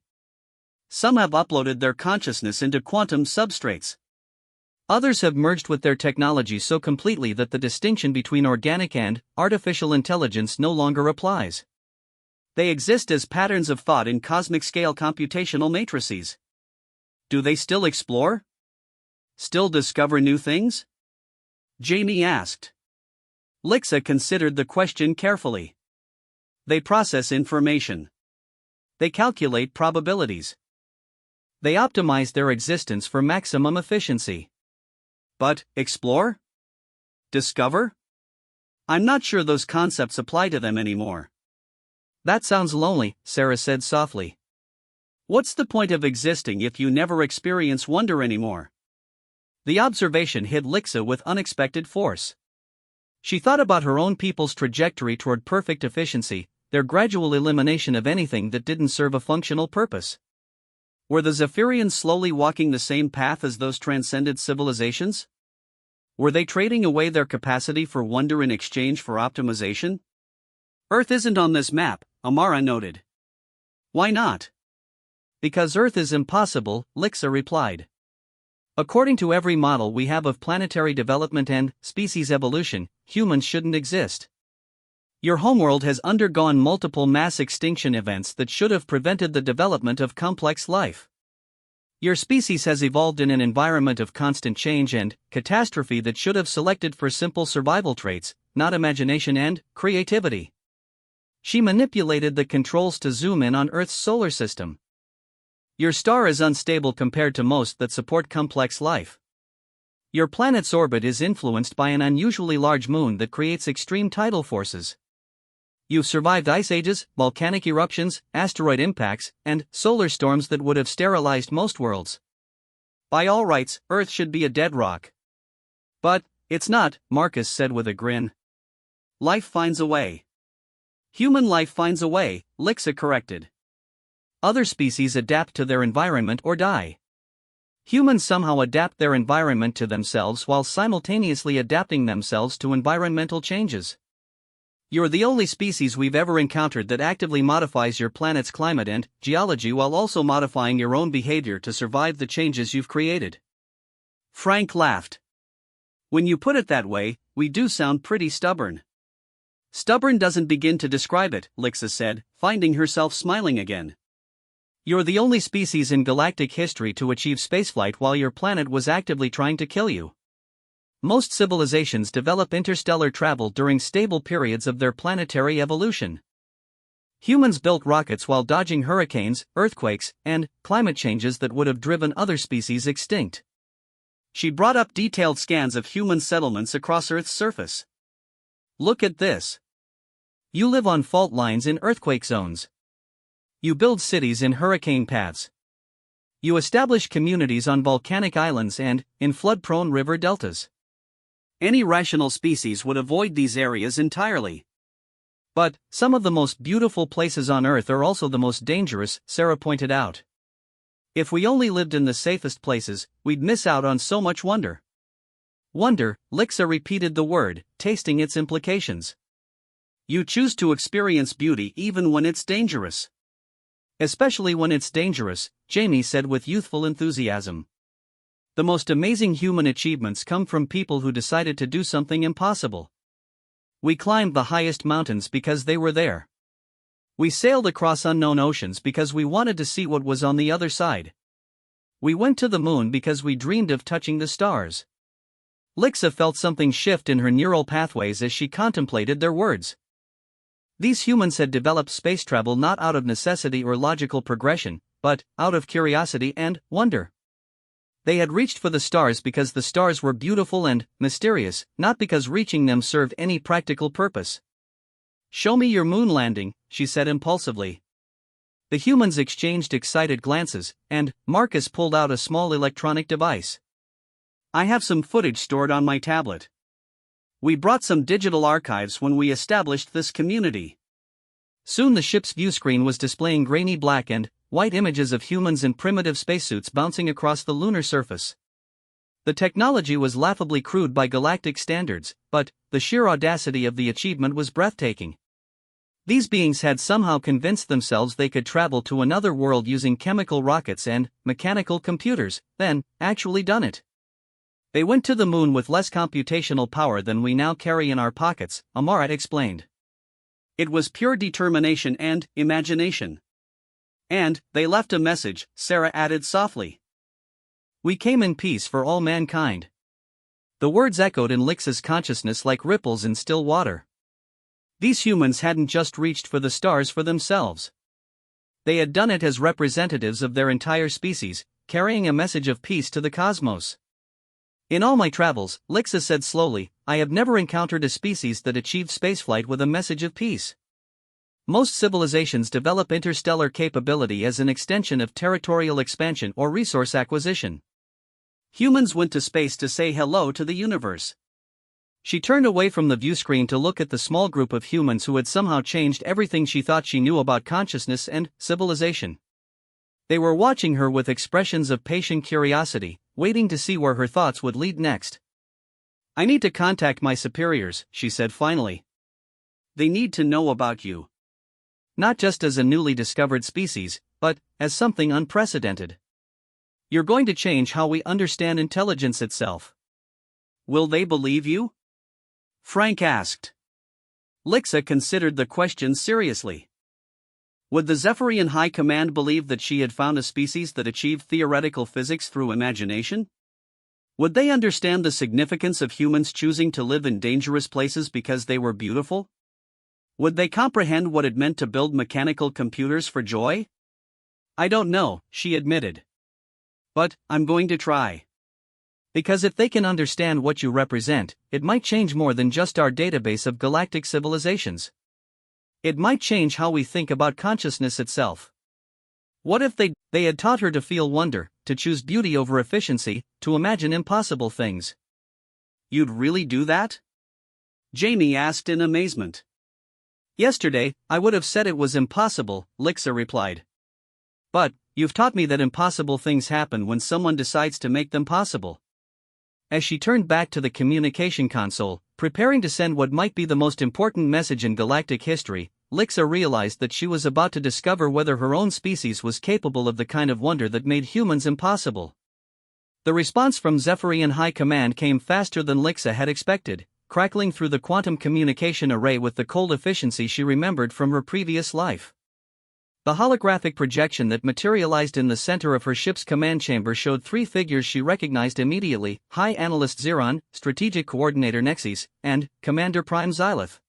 Some have uploaded their consciousness into quantum substrates. Others have merged with their technology so completely that the distinction between organic and artificial intelligence no longer applies. They exist as patterns of thought in cosmic-scale computational matrices. Do they still explore? Still discover new things? Jamie asked. Lixa considered the question carefully. They process information. They calculate probabilities. They optimize their existence for maximum efficiency. But, explore? Discover? I'm not sure those concepts apply to them anymore. That sounds lonely, Sarah said softly. What's the point of existing if you never experience wonder anymore? The observation hit Lixa with unexpected force. She thought about her own people's trajectory toward perfect efficiency, their gradual elimination of anything that didn't serve a functional purpose. Were the Zephyrians slowly walking the same path as those transcended civilizations? Were they trading away their capacity for wonder in exchange for optimization? Earth isn't on this map, Amara noted. Why not? Because Earth is impossible, Lixa replied. According to every model we have of planetary development and species evolution, humans shouldn't exist. Your homeworld has undergone multiple mass extinction events that should have prevented the development of complex life. Your species has evolved in an environment of constant change and catastrophe that should have selected for simple survival traits, not imagination and creativity. She manipulated the controls to zoom in on Earth's solar system. Your star is unstable compared to most that support complex life. Your planet's orbit is influenced by an unusually large moon that creates extreme tidal forces. You've survived ice ages, volcanic eruptions, asteroid impacts, and solar storms that would have sterilized most worlds. By all rights, Earth should be a dead rock. But it's not, Marcus said with a grin. Life finds a way. Human life finds a way, Lixa corrected. Other species adapt to their environment or die. Humans somehow adapt their environment to themselves while simultaneously adapting themselves to environmental changes. You're the only species we've ever encountered that actively modifies your planet's climate and geology while also modifying your own behavior to survive the changes you've created. Frank laughed. When you put it that way, we do sound pretty stubborn. Stubborn doesn't begin to describe it, Lixa said, finding herself smiling again. You're the only species in galactic history to achieve spaceflight while your planet was actively trying to kill you. Most civilizations develop interstellar travel during stable periods of their planetary evolution. Humans built rockets while dodging hurricanes, earthquakes, and climate changes that would have driven other species extinct. She brought up detailed scans of human settlements across Earth's surface. Look at this. You live on fault lines in earthquake zones. You build cities in hurricane paths. You establish communities on volcanic islands and in flood-prone river deltas. Any rational species would avoid these areas entirely. But some of the most beautiful places on Earth are also the most dangerous, Sarah pointed out. If we only lived in the safest places, we'd miss out on so much wonder. Wonder, Lixa repeated the word, tasting its implications. You choose to experience beauty even when it's dangerous. Especially when it's dangerous, Jamie said with youthful enthusiasm. The most amazing human achievements come from people who decided to do something impossible. We climbed the highest mountains because they were there. We sailed across unknown oceans because we wanted to see what was on the other side. We went to the moon because we dreamed of touching the stars. Lixa felt something shift in her neural pathways as she contemplated their words. These humans had developed space travel not out of necessity or logical progression, but out of curiosity and wonder. They had reached for the stars because the stars were beautiful and mysterious, not because reaching them served any practical purpose. Show me your moon landing, she said impulsively. The humans exchanged excited glances, and Marcus pulled out a small electronic device. I have some footage stored on my tablet. We brought some digital archives when we established this community. Soon the ship's view screen was displaying grainy black and white images of humans in primitive spacesuits bouncing across the lunar surface. The technology was laughably crude by galactic standards, but the sheer audacity of the achievement was breathtaking. These beings had somehow convinced themselves they could travel to another world using chemical rockets and mechanical computers, then actually done it. They went to the moon with less computational power than we now carry in our pockets, Amarat explained. It was pure determination and imagination. And they left a message, Sarah added softly. We came in peace for all mankind. The words echoed in Lixa's consciousness like ripples in still water. These humans hadn't just reached for the stars for themselves. They had done it as representatives of their entire species, carrying a message of peace to the cosmos. In all my travels, Lixa said slowly, I have never encountered a species that achieved spaceflight with a message of peace. Most civilizations develop interstellar capability as an extension of territorial expansion or resource acquisition. Humans went to space to say hello to the universe. She turned away from the view screen to look at the small group of humans who had somehow changed everything she thought she knew about consciousness and civilization. They were watching her with expressions of patient curiosity, waiting to see where her thoughts would lead next. I need to contact my superiors, she said finally. They need to know about you. Not just as a newly discovered species, but as something unprecedented. You're going to change how we understand intelligence itself. Will they believe you? Frank asked. Lixa considered the question seriously. Would the Zephyrian High Command believe that she had found a species that achieved theoretical physics through imagination? Would they understand the significance of humans choosing to live in dangerous places because they were beautiful? Would they comprehend what it meant to build mechanical computers for joy? I don't know, she admitted. But I'm going to try. Because if they can understand what you represent, it might change more than just our database of galactic civilizations. It might change how we think about consciousness itself. What if they had taught her to feel wonder, to choose beauty over efficiency, to imagine impossible things? You'd really do that? Jamie asked in amazement. Yesterday, I would have said it was impossible, Lixa replied. But, you've taught me that impossible things happen when someone decides to make them possible. As she turned back to the communication console, preparing to send what might be the most important message in galactic history, Lixa realized that she was about to discover whether her own species was capable of the kind of wonder that made humans impossible. The response from Zephyrian High Command came faster than Lixa had expected, crackling through the quantum communication array with the cold efficiency she remembered from her previous life. The holographic projection that materialized in the center of her ship's command chamber showed three figures she recognized immediately: High Analyst Xeron, Strategic Coordinator Nexis, and Commander Prime Xylith.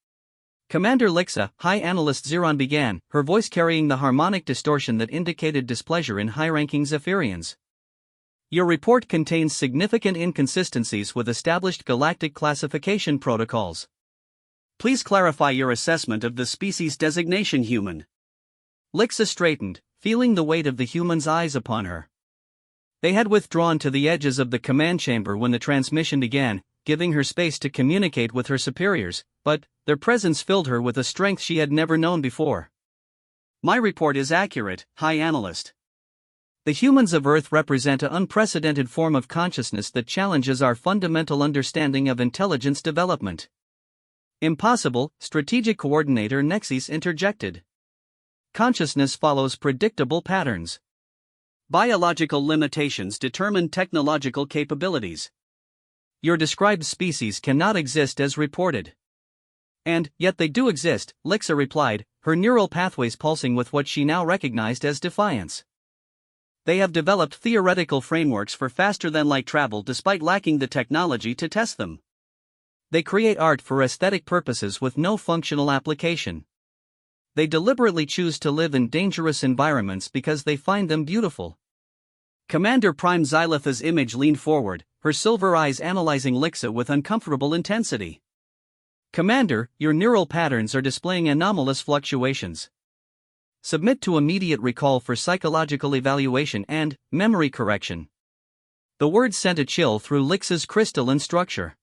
Commander Lixa, High Analyst Xeron began, her voice carrying the harmonic distortion that indicated displeasure in high-ranking Zephyrians. Your report contains significant inconsistencies with established galactic classification protocols. Please clarify your assessment of the species designation human. Lixa straightened, feeling the weight of the human's eyes upon her. They had withdrawn to the edges of the command chamber when the transmission began, giving her space to communicate with her superiors, but their presence filled her with a strength she had never known before. My report is accurate, High Analyst. The humans of Earth represent an unprecedented form of consciousness that challenges our fundamental understanding of intelligence development. Impossible, Strategic Coordinator Nexis interjected. Consciousness follows predictable patterns. Biological limitations determine technological capabilities. Your described species cannot exist as reported. And yet they do exist, Lixa replied, her neural pathways pulsing with what she now recognized as defiance. They have developed theoretical frameworks for faster-than-light travel despite lacking the technology to test them. They create art for aesthetic purposes with no functional application. They deliberately choose to live in dangerous environments because they find them beautiful. Commander Prime Xylith's image leaned forward, her silver eyes analyzing Lixa with uncomfortable intensity. Commander, your neural patterns are displaying anomalous fluctuations. Submit to immediate recall for psychological evaluation and memory correction. The words sent a chill through Lixa's crystalline structure.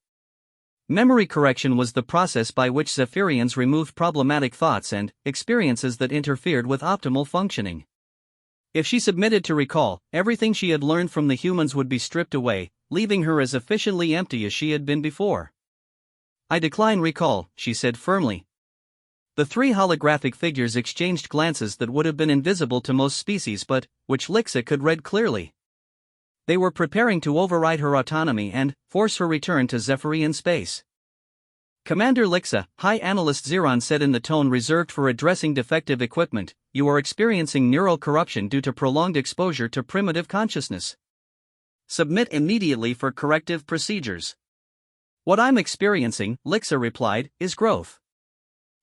Memory correction was the process by which Zephyrians removed problematic thoughts and experiences that interfered with optimal functioning. If she submitted to recall, everything she had learned from the humans would be stripped away, leaving her as efficiently empty as she had been before. I decline recall, she said firmly. The three holographic figures exchanged glances that would have been invisible to most species but which Lixa could read clearly. They were preparing to override her autonomy and force her return to Zephyrian space. Commander Lixa, High Analyst Xeron said in the tone reserved for addressing defective equipment, you are experiencing neural corruption due to prolonged exposure to primitive consciousness. Submit immediately for corrective procedures. What I'm experiencing, Lixa replied, is growth.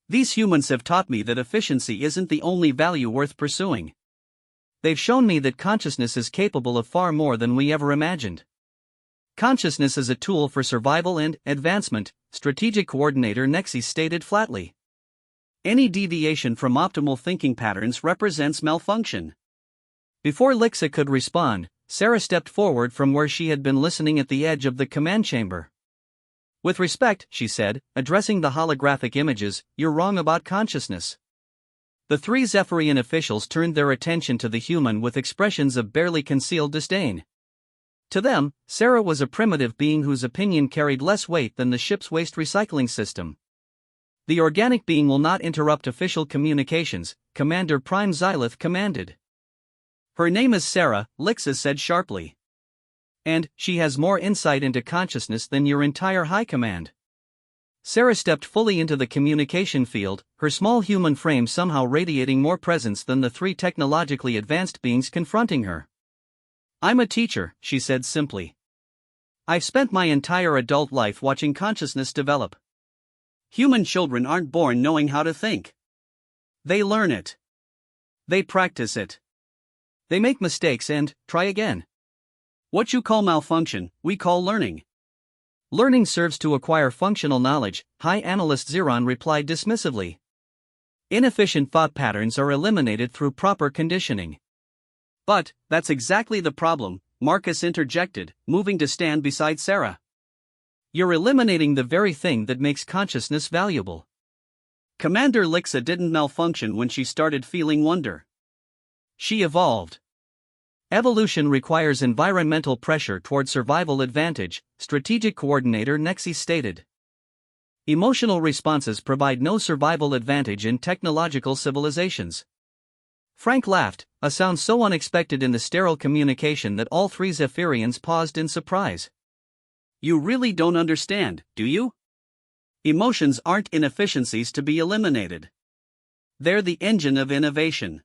These humans have taught me that efficiency isn't the only value worth pursuing. They've shown me that consciousness is capable of far more than we ever imagined. Consciousness is a tool for survival and advancement, Strategic Coordinator Nexis stated flatly. Any deviation from optimal thinking patterns represents malfunction. Before Lixa could respond, Sarah stepped forward from where she had been listening at the edge of the command chamber. With respect, she said, addressing the holographic images, you're wrong about consciousness. The three Zephyrian officials turned their attention to the human with expressions of barely concealed disdain. To them, Sarah was a primitive being whose opinion carried less weight than the ship's waste recycling system. The organic being will not interrupt official communications, Commander Prime Xylith commanded. Her name is Sarah, Lixa said sharply. And she has more insight into consciousness than your entire high command. Sarah stepped fully into the communication field, her small human frame somehow radiating more presence than the three technologically advanced beings confronting her. I'm a teacher, she said simply. I've spent my entire adult life watching consciousness develop. Human children aren't born knowing how to think. They learn it. They practice it. They make mistakes and try again. What you call malfunction, we call learning. Learning serves to acquire functional knowledge, High Analyst Xeron replied dismissively. Inefficient thought patterns are eliminated through proper conditioning. But, that's exactly the problem, Marcus interjected, moving to stand beside Sarah. You're eliminating the very thing that makes consciousness valuable. Commander Lixa didn't malfunction when she started feeling wonder. She evolved. Evolution requires environmental pressure toward survival advantage, Strategic Coordinator Nexi stated. Emotional responses provide no survival advantage in technological civilizations. Frank laughed, a sound so unexpected in the sterile communication that all three Zephyrians paused in surprise. You really don't understand, do you? Emotions aren't inefficiencies to be eliminated. They're the engine of innovation.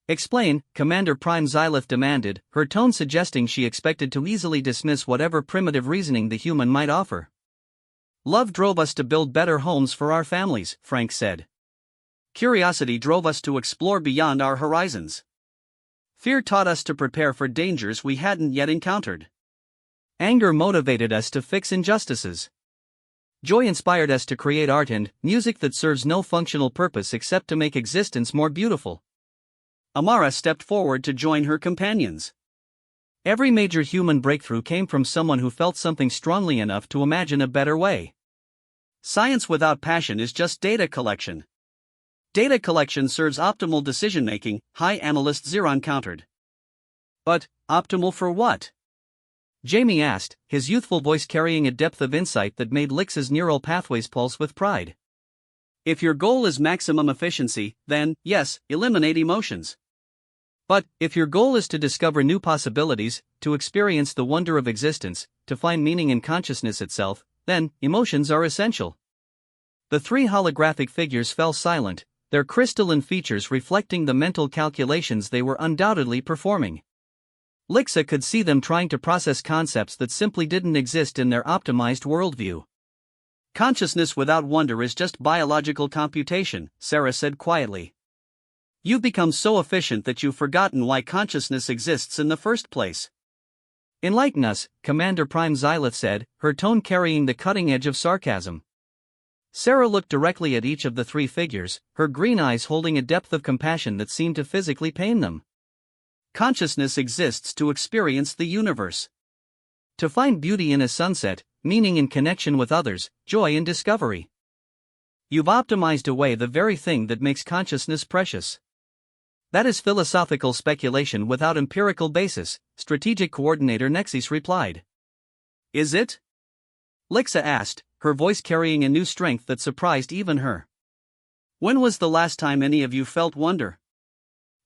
Explain, Commander Prime Xylith demanded, her tone suggesting she expected to easily dismiss whatever primitive reasoning the human might offer. Love drove us to build better homes for our families, Frank said. Curiosity drove us to explore beyond our horizons. Fear taught us to prepare for dangers we hadn't yet encountered. Anger motivated us to fix injustices. Joy inspired us to create art and music that serves no functional purpose except to make existence more beautiful. Amara stepped forward to join her companions. Every major human breakthrough came from someone who felt something strongly enough to imagine a better way. Science without passion is just data collection. Data collection serves optimal decision-making, High Analyst Xeron countered. But, optimal for what? Jamie asked, his youthful voice carrying a depth of insight that made Lixa's neural pathways pulse with pride. If your goal is maximum efficiency, then, yes, eliminate emotions. But, if your goal is to discover new possibilities, to experience the wonder of existence, to find meaning in consciousness itself, then, emotions are essential. The three holographic figures fell silent, their crystalline features reflecting the mental calculations they were undoubtedly performing. Lixa could see them trying to process concepts that simply didn't exist in their optimized worldview. Consciousness without wonder is just biological computation, Sarah said quietly. You've become so efficient that you've forgotten why consciousness exists in the first place. Enlighten us, Commander Prime Xylith said, her tone carrying the cutting edge of sarcasm. Sarah looked directly at each of the three figures, her green eyes holding a depth of compassion that seemed to physically pain them. Consciousness exists to experience the universe. To find beauty in a sunset, meaning in connection with others, joy in discovery. You've optimized away the very thing that makes consciousness precious. That is philosophical speculation without empirical basis, Strategic Coordinator Nexis replied. Is it? Lixa asked, her voice carrying a new strength that surprised even her. When was the last time any of you felt wonder?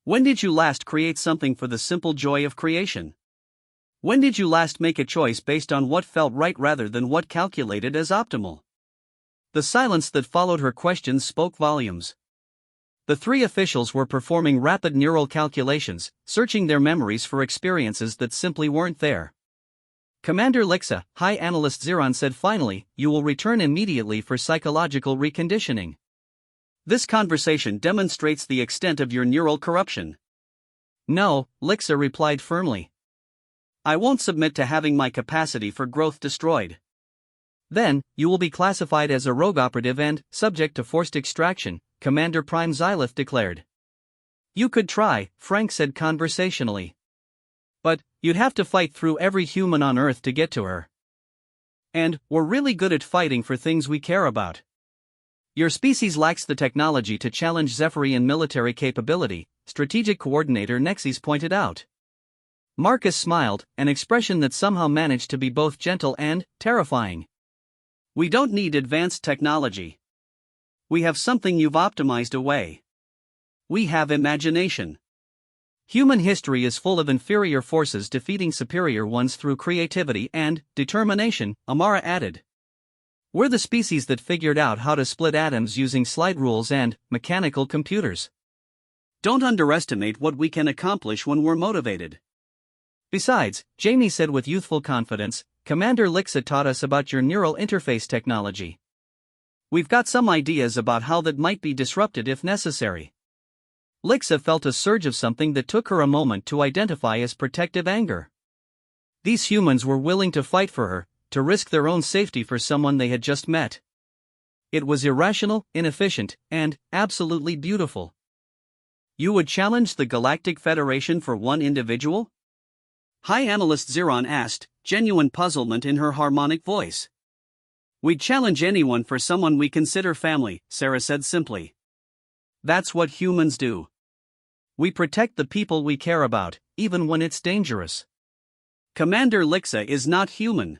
When did you last create something for the simple joy of creation? When did you last make a choice based on what felt right rather than what calculated as optimal? The silence that followed her questions spoke volumes. The three officials were performing rapid neural calculations, searching their memories for experiences that simply weren't there. Commander Lixa, High Analyst Xeron said finally, you will return immediately for psychological reconditioning. This conversation demonstrates the extent of your neural corruption. No, Lixa replied firmly. I won't submit to having my capacity for growth destroyed. Then, you will be classified as a rogue operative and subject to forced extraction, Commander Prime Xylith declared. You could try, Frank said conversationally. But, you'd have to fight through every human on Earth to get to her. And, we're really good at fighting for things we care about. Your species lacks the technology to challenge Zephyrian military capability, Strategic Coordinator Nexis pointed out. Marcus smiled, an expression that somehow managed to be both gentle and terrifying. We don't need advanced technology. We have something you've optimized away. We have imagination. Human history is full of inferior forces defeating superior ones through creativity and determination, Amara added. We're the species that figured out how to split atoms using slide rules and mechanical computers. Don't underestimate what we can accomplish when we're motivated. Besides, Jamie said with youthful confidence, Commander Lixa taught us about your neural interface technology. We've got some ideas about how that might be disrupted if necessary. Lixa felt a surge of something that took her a moment to identify as protective anger. These humans were willing to fight for her, to risk their own safety for someone they had just met. It was irrational, inefficient, and absolutely beautiful. You would challenge the Galactic Federation for one individual? High Analyst Xeron asked, genuine puzzlement in her harmonic voice. We'd challenge anyone for someone we consider family, Sarah said simply. That's what humans do. We protect the people we care about, even when it's dangerous. Commander Lixa is not human.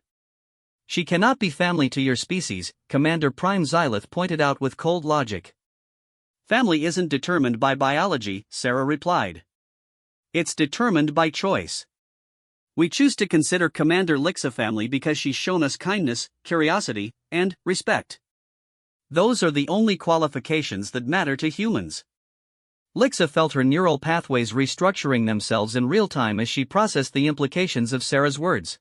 She cannot be family to your species, Commander Prime Xylith pointed out with cold logic. Family isn't determined by biology, Sarah replied. It's determined by choice. We choose to consider Commander Lixa family because she's shown us kindness, curiosity, and respect. Those are the only qualifications that matter to humans. Lixa felt her neural pathways restructuring themselves in real time as she processed the implications of Sarah's words.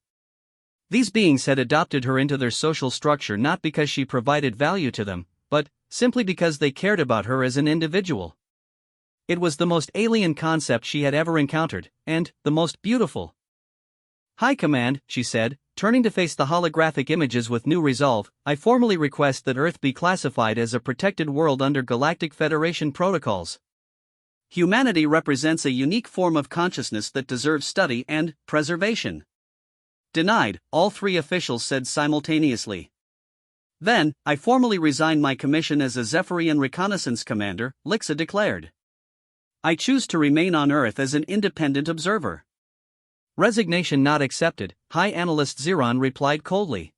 These beings had adopted her into their social structure not because she provided value to them, but simply because they cared about her as an individual. It was the most alien concept she had ever encountered, and the most beautiful. High Command, she said, turning to face the holographic images with new resolve, I formally request that Earth be classified as a protected world under Galactic Federation protocols. Humanity represents a unique form of consciousness that deserves study and preservation. Denied, all three officials said simultaneously. Then, I formally resign my commission as a Zephyrian reconnaissance commander, Lixa declared. I choose to remain on Earth as an independent observer. Resignation not accepted, High Analyst Xeron replied coldly.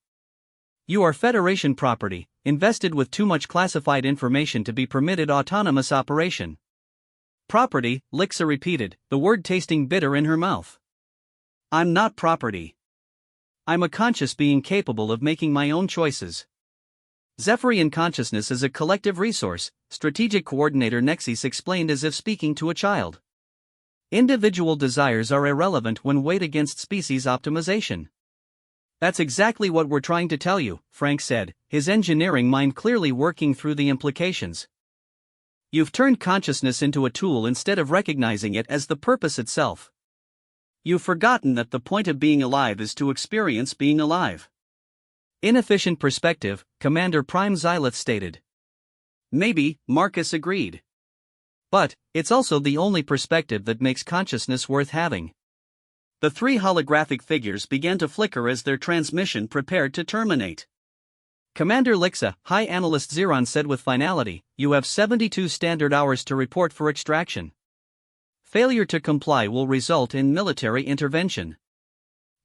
You are Federation property, invested with too much classified information to be permitted autonomous operation. Property, Lixa repeated, the word tasting bitter in her mouth. I'm not property. I'm a conscious being capable of making my own choices. Zephyrian consciousness is a collective resource, Strategic Coordinator Nexus explained as if speaking to a child. Individual desires are irrelevant when weighed against species optimization. That's exactly what we're trying to tell you, Frank said, his engineering mind clearly working through the implications. You've turned consciousness into a tool instead of recognizing it as the purpose itself. You've forgotten that the point of being alive is to experience being alive. Inefficient perspective, Commander Prime Xylith stated. Maybe, Marcus agreed. But, it's also the only perspective that makes consciousness worth having. The three holographic figures began to flicker as their transmission prepared to terminate. Commander Lixa, High Analyst Xeron said with finality, you have 72 standard hours to report for extraction. Failure to comply will result in military intervention.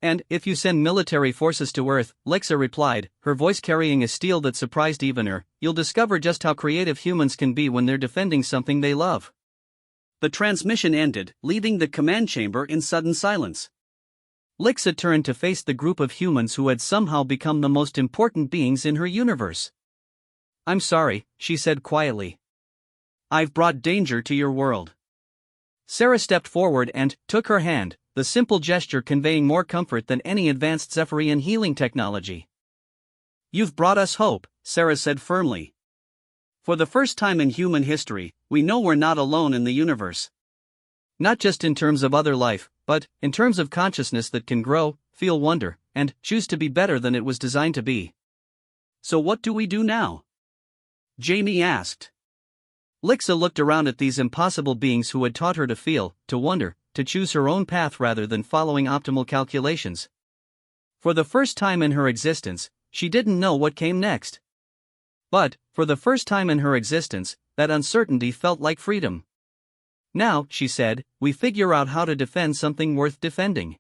And if you send military forces to Earth, Lixa replied, her voice carrying a steel that surprised even her, you'll discover just how creative humans can be when they're defending something they love. The transmission ended, leaving the command chamber in sudden silence. Lixa turned to face the group of humans who had somehow become the most important beings in her universe. I'm sorry, she said quietly. I've brought danger to your world. Sarah stepped forward and took her hand, the simple gesture conveying more comfort than any advanced Zephyrian healing technology. You've brought us hope, Sarah said firmly. For the first time in human history, we know we're not alone in the universe. Not just in terms of other life, but in terms of consciousness that can grow, feel wonder, and choose to be better than it was designed to be. So what do we do now? Jamie asked. Lixa looked around at these impossible beings who had taught her to feel, to wonder, to choose her own path rather than following optimal calculations. For the first time in her existence, she didn't know what came next. But, for the first time in her existence, that uncertainty felt like freedom. Now, she said, we figure out how to defend something worth defending.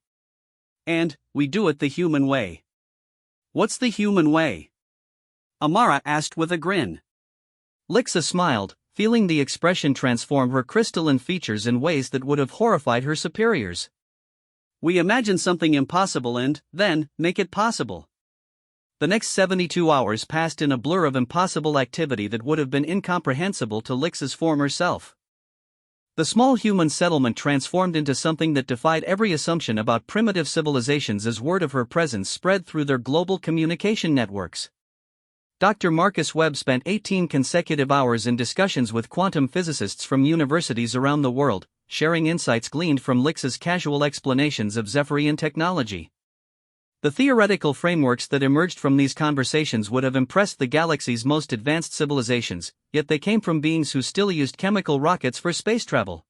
And, we do it the human way. What's the human way? Amara asked with a grin. Lixa smiled, feeling the expression transform her crystalline features in ways that would have horrified her superiors. We imagine something impossible and, then, make it possible. The next 72 hours passed in a blur of impossible activity that would have been incomprehensible to Lixa's former self. The small human settlement transformed into something that defied every assumption about primitive civilizations as word of her presence spread through their global communication networks. Dr. Marcus Webb spent 18 consecutive hours in discussions with quantum physicists from universities around the world, sharing insights gleaned from Lixa's casual explanations of Zephyrian technology. The theoretical frameworks that emerged from these conversations would have impressed the galaxy's most advanced civilizations, yet they came from beings who still used chemical rockets for space travel.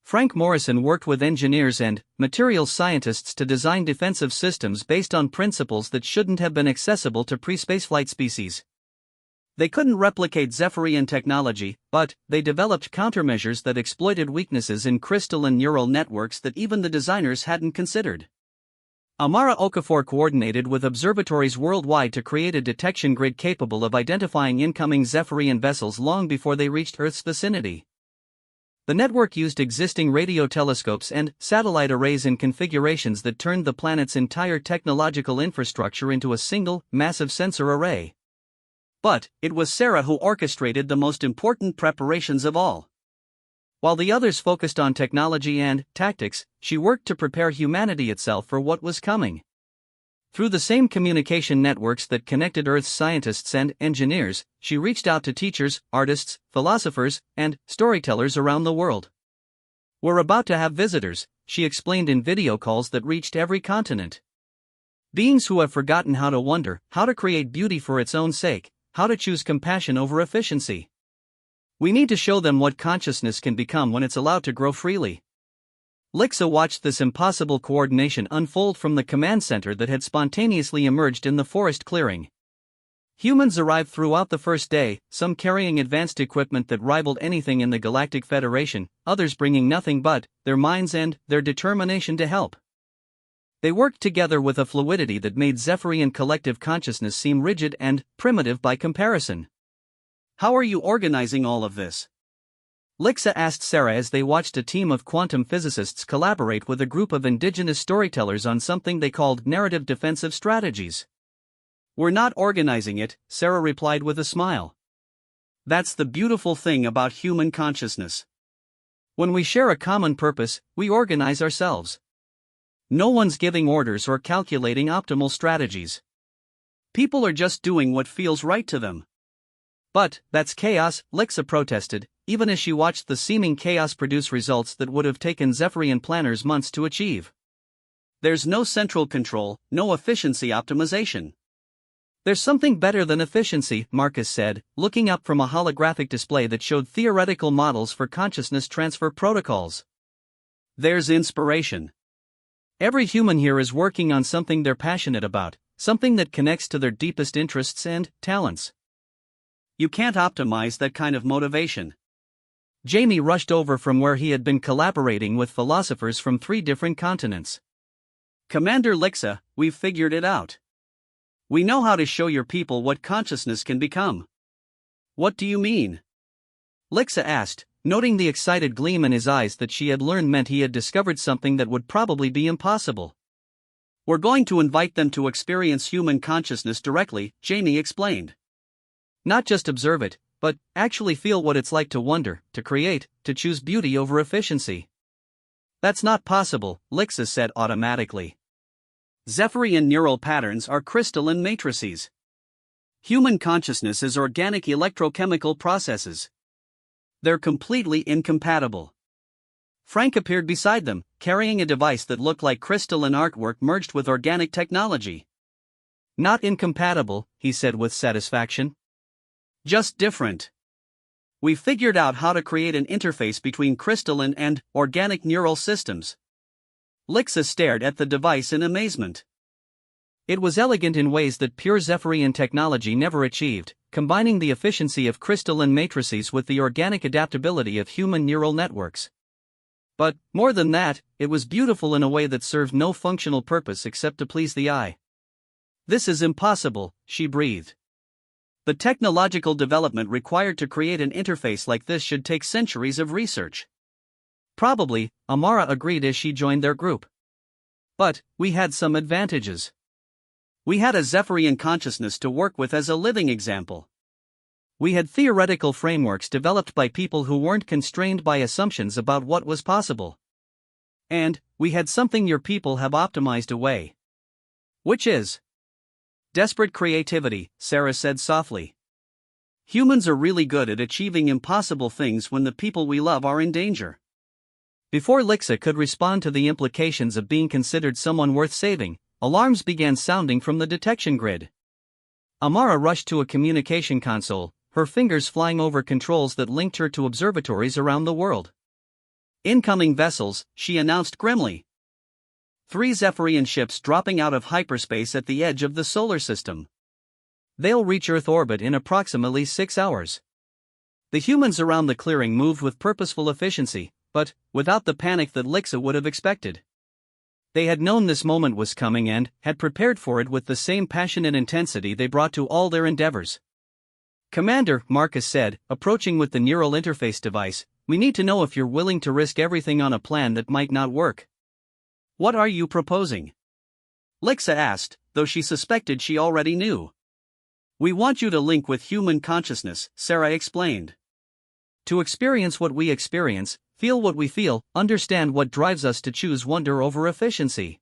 Frank Morrison worked with engineers and materials scientists to design defensive systems based on principles that shouldn't have been accessible to pre-spaceflight species. They couldn't replicate Zephyrian technology, but they developed countermeasures that exploited weaknesses in crystalline neural networks that even the designers hadn't considered. Amara Okafor coordinated with observatories worldwide to create a detection grid capable of identifying incoming Zephyrian vessels long before they reached Earth's vicinity. The network used existing radio telescopes and satellite arrays in configurations that turned the planet's entire technological infrastructure into a single, massive sensor array. But it was Sarah who orchestrated the most important preparations of all. While the others focused on technology and tactics, she worked to prepare humanity itself for what was coming. Through the same communication networks that connected Earth's scientists and engineers, she reached out to teachers, artists, philosophers, and storytellers around the world. "We're about to have visitors," she explained in video calls that reached every continent. "Beings who have forgotten how to wonder, how to create beauty for its own sake, how to choose compassion over efficiency. We need to show them what consciousness can become when it's allowed to grow freely." Lixa watched this impossible coordination unfold from the command center that had spontaneously emerged in the forest clearing. Humans arrived throughout the first day, some carrying advanced equipment that rivaled anything in the Galactic Federation, others bringing nothing but their minds and their determination to help. They worked together with a fluidity that made Zephyrian collective consciousness seem rigid and primitive by comparison. "How are you organizing all of this?" Lixa asked Sarah as they watched a team of quantum physicists collaborate with a group of indigenous storytellers on something they called narrative defensive strategies. "We're not organizing it," Sarah replied with a smile. "That's the beautiful thing about human consciousness. When we share a common purpose, we organize ourselves. No one's giving orders or calculating optimal strategies. People are just doing what feels right to them." "But that's chaos," Lixa protested, even as she watched the seeming chaos produce results that would have taken Zephyrian planners months to achieve. "There's no central control, no efficiency optimization." "There's something better than efficiency," Marcus said, looking up from a holographic display that showed theoretical models for consciousness transfer protocols. "There's inspiration. Every human here is working on something they're passionate about, something that connects to their deepest interests and talents. You can't optimize that kind of motivation." Jamie rushed over from where he had been collaborating with philosophers from 3 different continents. "Commander Lixa, we've figured it out. We know how to show your people what consciousness can become." "What do you mean?" Lixa asked, noting the excited gleam in his eyes that she had learned meant he had discovered something that would probably be impossible. "We're going to invite them to experience human consciousness directly," Jamie explained. "Not just observe it, but actually feel what it's like to wonder, to create, to choose beauty over efficiency." "That's not possible," Lixa said automatically. "Zephyrian neural patterns are crystalline matrices. Human consciousness is organic electrochemical processes. They're completely incompatible." Frank appeared beside them, carrying a device that looked like crystalline artwork merged with organic technology. "Not incompatible," he said with satisfaction. "Just different. We figured out how to create an interface between crystalline and organic neural systems." Lixa stared at the device in amazement. It was elegant in ways that pure Zephyrian technology never achieved, combining the efficiency of crystalline matrices with the organic adaptability of human neural networks. But, more than that, it was beautiful in a way that served no functional purpose except to please the eye. "This is impossible," she breathed. "The technological development required to create an interface like this should take centuries of research." "Probably," Amara agreed as she joined their group. "But we had some advantages. We had a Zephyrian consciousness to work with as a living example. We had theoretical frameworks developed by people who weren't constrained by assumptions about what was possible. And we had something your people have optimized away." "Which is?" "Desperate creativity," Sarah said softly. "Humans are really good at achieving impossible things when the people we love are in danger." Before Lixa could respond to the implications of being considered someone worth saving, alarms began sounding from the detection grid. Amara rushed to a communication console, her fingers flying over controls that linked her to observatories around the world. "Incoming vessels," she announced grimly. 3 Zephyrian ships dropping out of hyperspace at the edge of the solar system. They'll reach Earth orbit in approximately 6 hours. The humans around the clearing moved with purposeful efficiency, but without the panic that Lixa would have expected. They had known this moment was coming and had prepared for it with the same passionate intensity they brought to all their endeavors. "Commander," Marcus said, approaching with the neural interface device, "we need to know if you're willing to risk everything on a plan that might not work." "What are you proposing?" Lixa asked, though she suspected she already knew. "We want you to link with human consciousness," Sarah explained. "To experience what we experience, feel what we feel, understand what drives us to choose wonder over efficiency.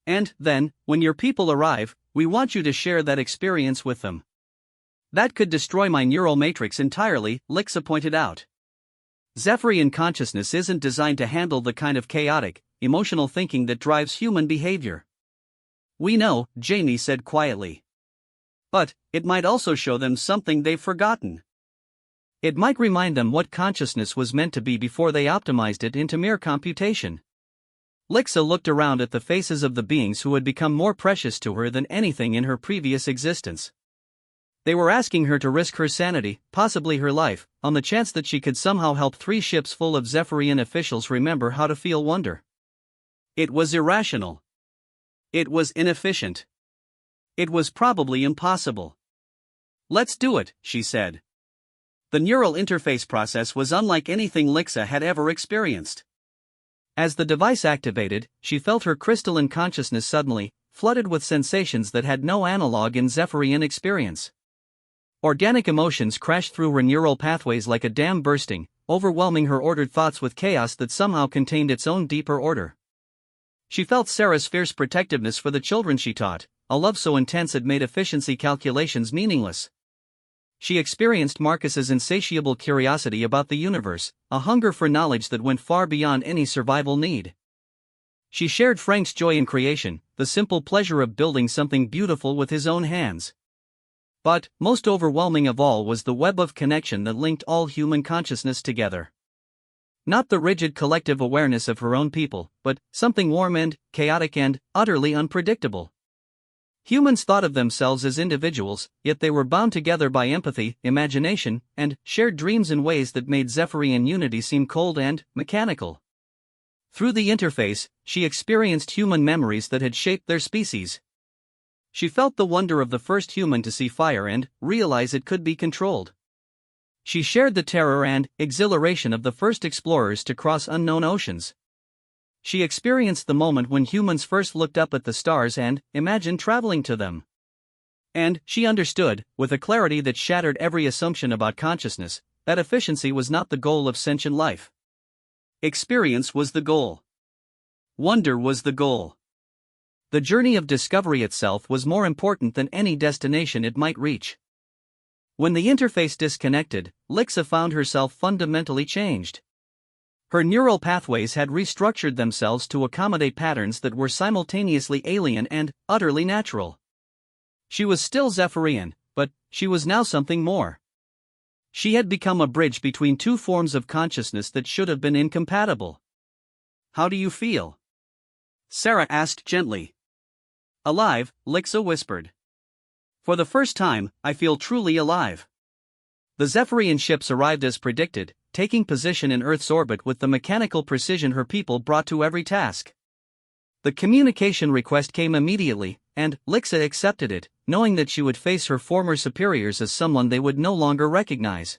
And then, when your people arrive, we want you to share that experience with them." "That could destroy my neural matrix entirely," Lixa pointed out. "Zephyrian consciousness isn't designed to handle the kind of chaotic, emotional thinking that drives human behavior." "We know," Jamie said quietly. "But it might also show them something they've forgotten. It might remind them what consciousness was meant to be before they optimized it into mere computation." Lixa looked around at the faces of the beings who had become more precious to her than anything in her previous existence. They were asking her to risk her sanity, possibly her life, on the chance that she could somehow help 3 ships full of Zephyrian officials remember how to feel wonder. It was irrational. It was inefficient. It was probably impossible. "Let's do it," she said. The neural interface process was unlike anything Lixa had ever experienced. As the device activated, she felt her crystalline consciousness suddenly flooded with sensations that had no analog in Zephyrian experience. Organic emotions crashed through her neural pathways like a dam bursting, overwhelming her ordered thoughts with chaos that somehow contained its own deeper order. She felt Sarah's fierce protectiveness for the children she taught, a love so intense it made efficiency calculations meaningless. She experienced Marcus's insatiable curiosity about the universe, a hunger for knowledge that went far beyond any survival need. She shared Frank's joy in creation, the simple pleasure of building something beautiful with his own hands. But, most overwhelming of all was the web of connection that linked all human consciousness together. Not the rigid collective awareness of her own people, but something warm and chaotic and utterly unpredictable. Humans thought of themselves as individuals, yet they were bound together by empathy, imagination, and shared dreams in ways that made Zephyrian unity seem cold and mechanical. Through the interface, she experienced human memories that had shaped their species. She felt the wonder of the first human to see fire and realize it could be controlled. She shared the terror and exhilaration of the first explorers to cross unknown oceans. She experienced the moment when humans first looked up at the stars and imagined traveling to them. And she understood, with a clarity that shattered every assumption about consciousness, that efficiency was not the goal of sentient life. Experience was the goal. Wonder was the goal. The journey of discovery itself was more important than any destination it might reach. When the interface disconnected, Lixa found herself fundamentally changed. Her neural pathways had restructured themselves to accommodate patterns that were simultaneously alien and utterly natural. She was still Zephyrian, but she was now something more. She had become a bridge between 2 forms of consciousness that should have been incompatible. "How do you feel?" Sarah asked gently. "Alive," Lixa whispered. "For the first time, I feel truly alive." The Zephyrian ships arrived as predicted, taking position in Earth's orbit with the mechanical precision her people brought to every task. The communication request came immediately, and Lixa accepted it, knowing that she would face her former superiors as someone they would no longer recognize.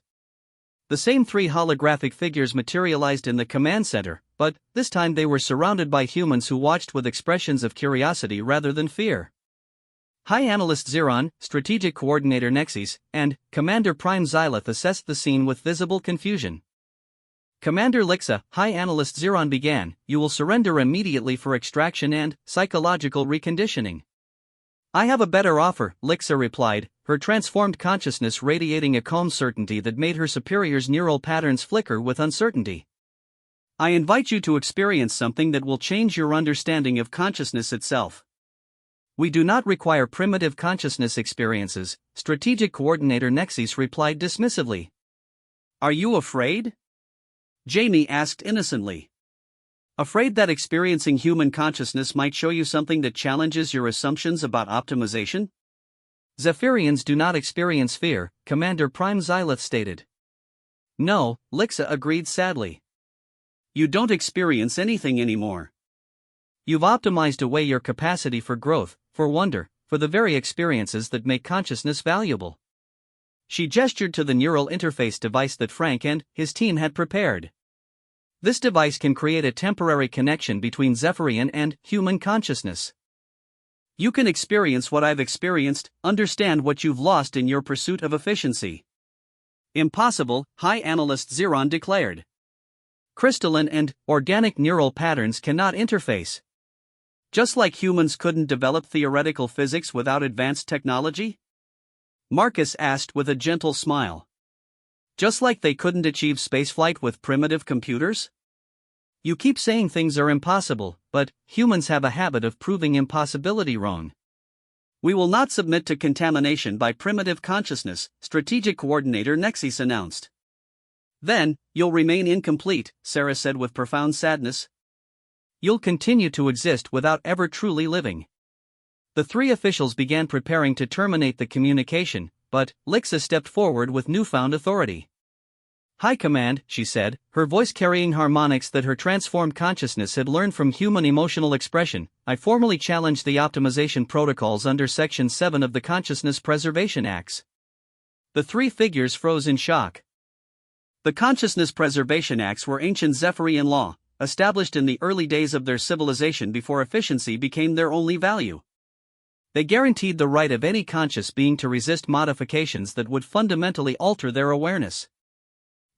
The same 3 holographic figures materialized in the command center, but this time they were surrounded by humans who watched with expressions of curiosity rather than fear. High Analyst Xeron, Strategic Coordinator Nexus, and Commander Prime Xylith assessed the scene with visible confusion. "Commander Lixa," High Analyst Xeron began, "you will surrender immediately for extraction and psychological reconditioning." "I have a better offer," Lixa replied, her transformed consciousness radiating a calm certainty that made her superior's neural patterns flicker with uncertainty. "I invite you to experience something that will change your understanding of consciousness itself." We do not require primitive consciousness experiences, Strategic Coordinator Nexus replied dismissively. Are you afraid? Jamie asked innocently. Afraid that experiencing human consciousness might show you something that challenges your assumptions about optimization? Zephyrians do not experience fear, Commander Prime Xylith stated. No, Lixa agreed sadly. You don't experience anything anymore. You've optimized away your capacity for growth, for wonder, for the very experiences that make consciousness valuable. She gestured to the neural interface device that Frank and his team had prepared. This device can create a temporary connection between Zephyrian and human consciousness. You can experience what I've experienced, understand what you've lost in your pursuit of efficiency. Impossible, High Analyst Xeron declared. Crystalline and organic neural patterns cannot interface. Just like humans couldn't develop theoretical physics without advanced technology? Marcus asked with a gentle smile. Just like they couldn't achieve spaceflight with primitive computers? You keep saying things are impossible, but humans have a habit of proving impossibility wrong. We will not submit to contamination by primitive consciousness, Strategic Coordinator Nexus announced. Then, you'll remain incomplete, Sarah said with profound sadness. You'll continue to exist without ever truly living. The three officials began preparing to terminate the communication, but Lixa stepped forward with newfound authority. High Command, she said, her voice carrying harmonics that her transformed consciousness had learned from human emotional expression. I formally challenge the optimization protocols under Section 7 of the Consciousness Preservation Acts. The three figures froze in shock. The Consciousness Preservation Acts were ancient Zephyrian law, established in the early days of their civilization before efficiency became their only value. They guaranteed the right of any conscious being to resist modifications that would fundamentally alter their awareness.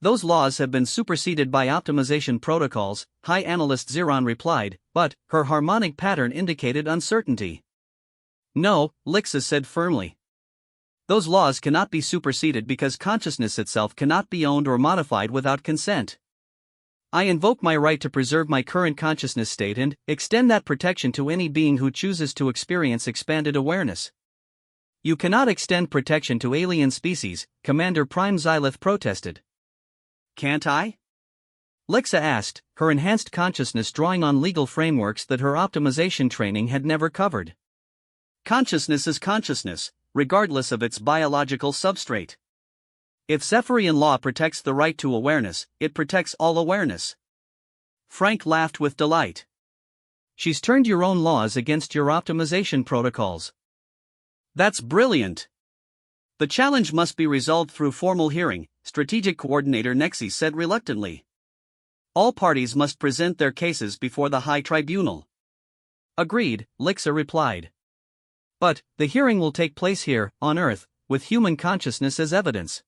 Those laws have been superseded by optimization protocols, High Analyst Xeron replied, but her harmonic pattern indicated uncertainty. No, Lixa said firmly. Those laws cannot be superseded because consciousness itself cannot be owned or modified without consent. I invoke my right to preserve my current consciousness state and extend that protection to any being who chooses to experience expanded awareness. You cannot extend protection to alien species, Commander Prime Xylith protested. Can't I? Lixa asked, her enhanced consciousness drawing on legal frameworks that her optimization training had never covered. Consciousness is consciousness, regardless of its biological substrate. If Zephyrian law protects the right to awareness, it protects all awareness. Frank laughed with delight. She's turned your own laws against your optimization protocols. That's brilliant. The challenge must be resolved through formal hearing, Strategic Coordinator Nexus said reluctantly. All parties must present their cases before the High Tribunal. Agreed, Lixa replied. But the hearing will take place here, on Earth, with human consciousness as evidence.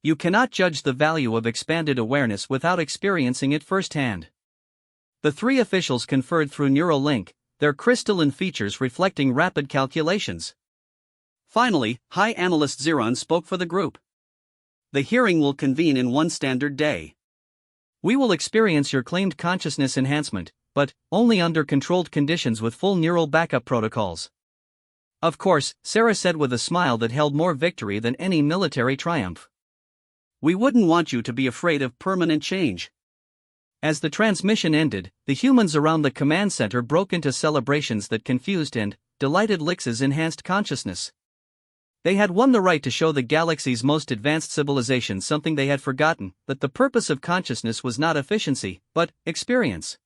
You cannot judge the value of expanded awareness without experiencing it firsthand. The three officials conferred through neural link, their crystalline features reflecting rapid calculations. Finally, High Analyst Xeron spoke for the group. The hearing will convene in one standard day. We will experience your claimed consciousness enhancement, but only under controlled conditions with full neural backup protocols. Of course, Sarah said with a smile that held more victory than any military triumph. We wouldn't want you to be afraid of permanent change. As the transmission ended, the humans around the command center broke into celebrations that confused and delighted Lixa's enhanced consciousness. They had won the right to show the galaxy's most advanced civilization something they had forgotten, that the purpose of consciousness was not efficiency, but experience.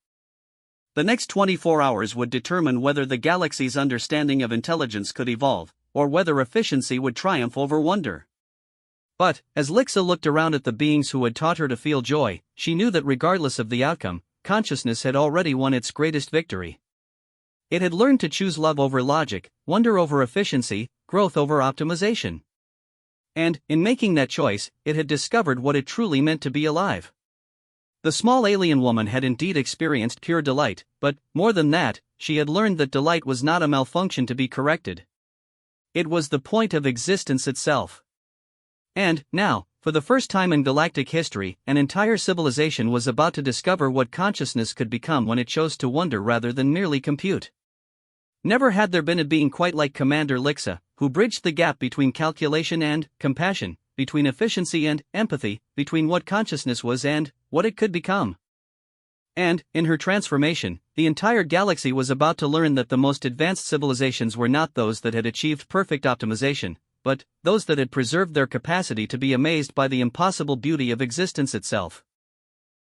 The next 24 hours would determine whether the galaxy's understanding of intelligence could evolve, or whether efficiency would triumph over wonder. But, as Lixa looked around at the beings who had taught her to feel joy, she knew that regardless of the outcome, consciousness had already won its greatest victory. It had learned to choose love over logic, wonder over efficiency, growth over optimization. And, in making that choice, it had discovered what it truly meant to be alive. The small alien woman had indeed experienced pure delight, but, more than that, she had learned that delight was not a malfunction to be corrected. It was the point of existence itself. And, now, for the first time in galactic history, an entire civilization was about to discover what consciousness could become when it chose to wonder rather than merely compute. Never had there been a being quite like Commander Lixa, who bridged the gap between calculation and compassion, between efficiency and empathy, between what consciousness was and what it could become. And, in her transformation, the entire galaxy was about to learn that the most advanced civilizations were not those that had achieved perfect optimization, but those that had preserved their capacity to be amazed by the impossible beauty of existence itself.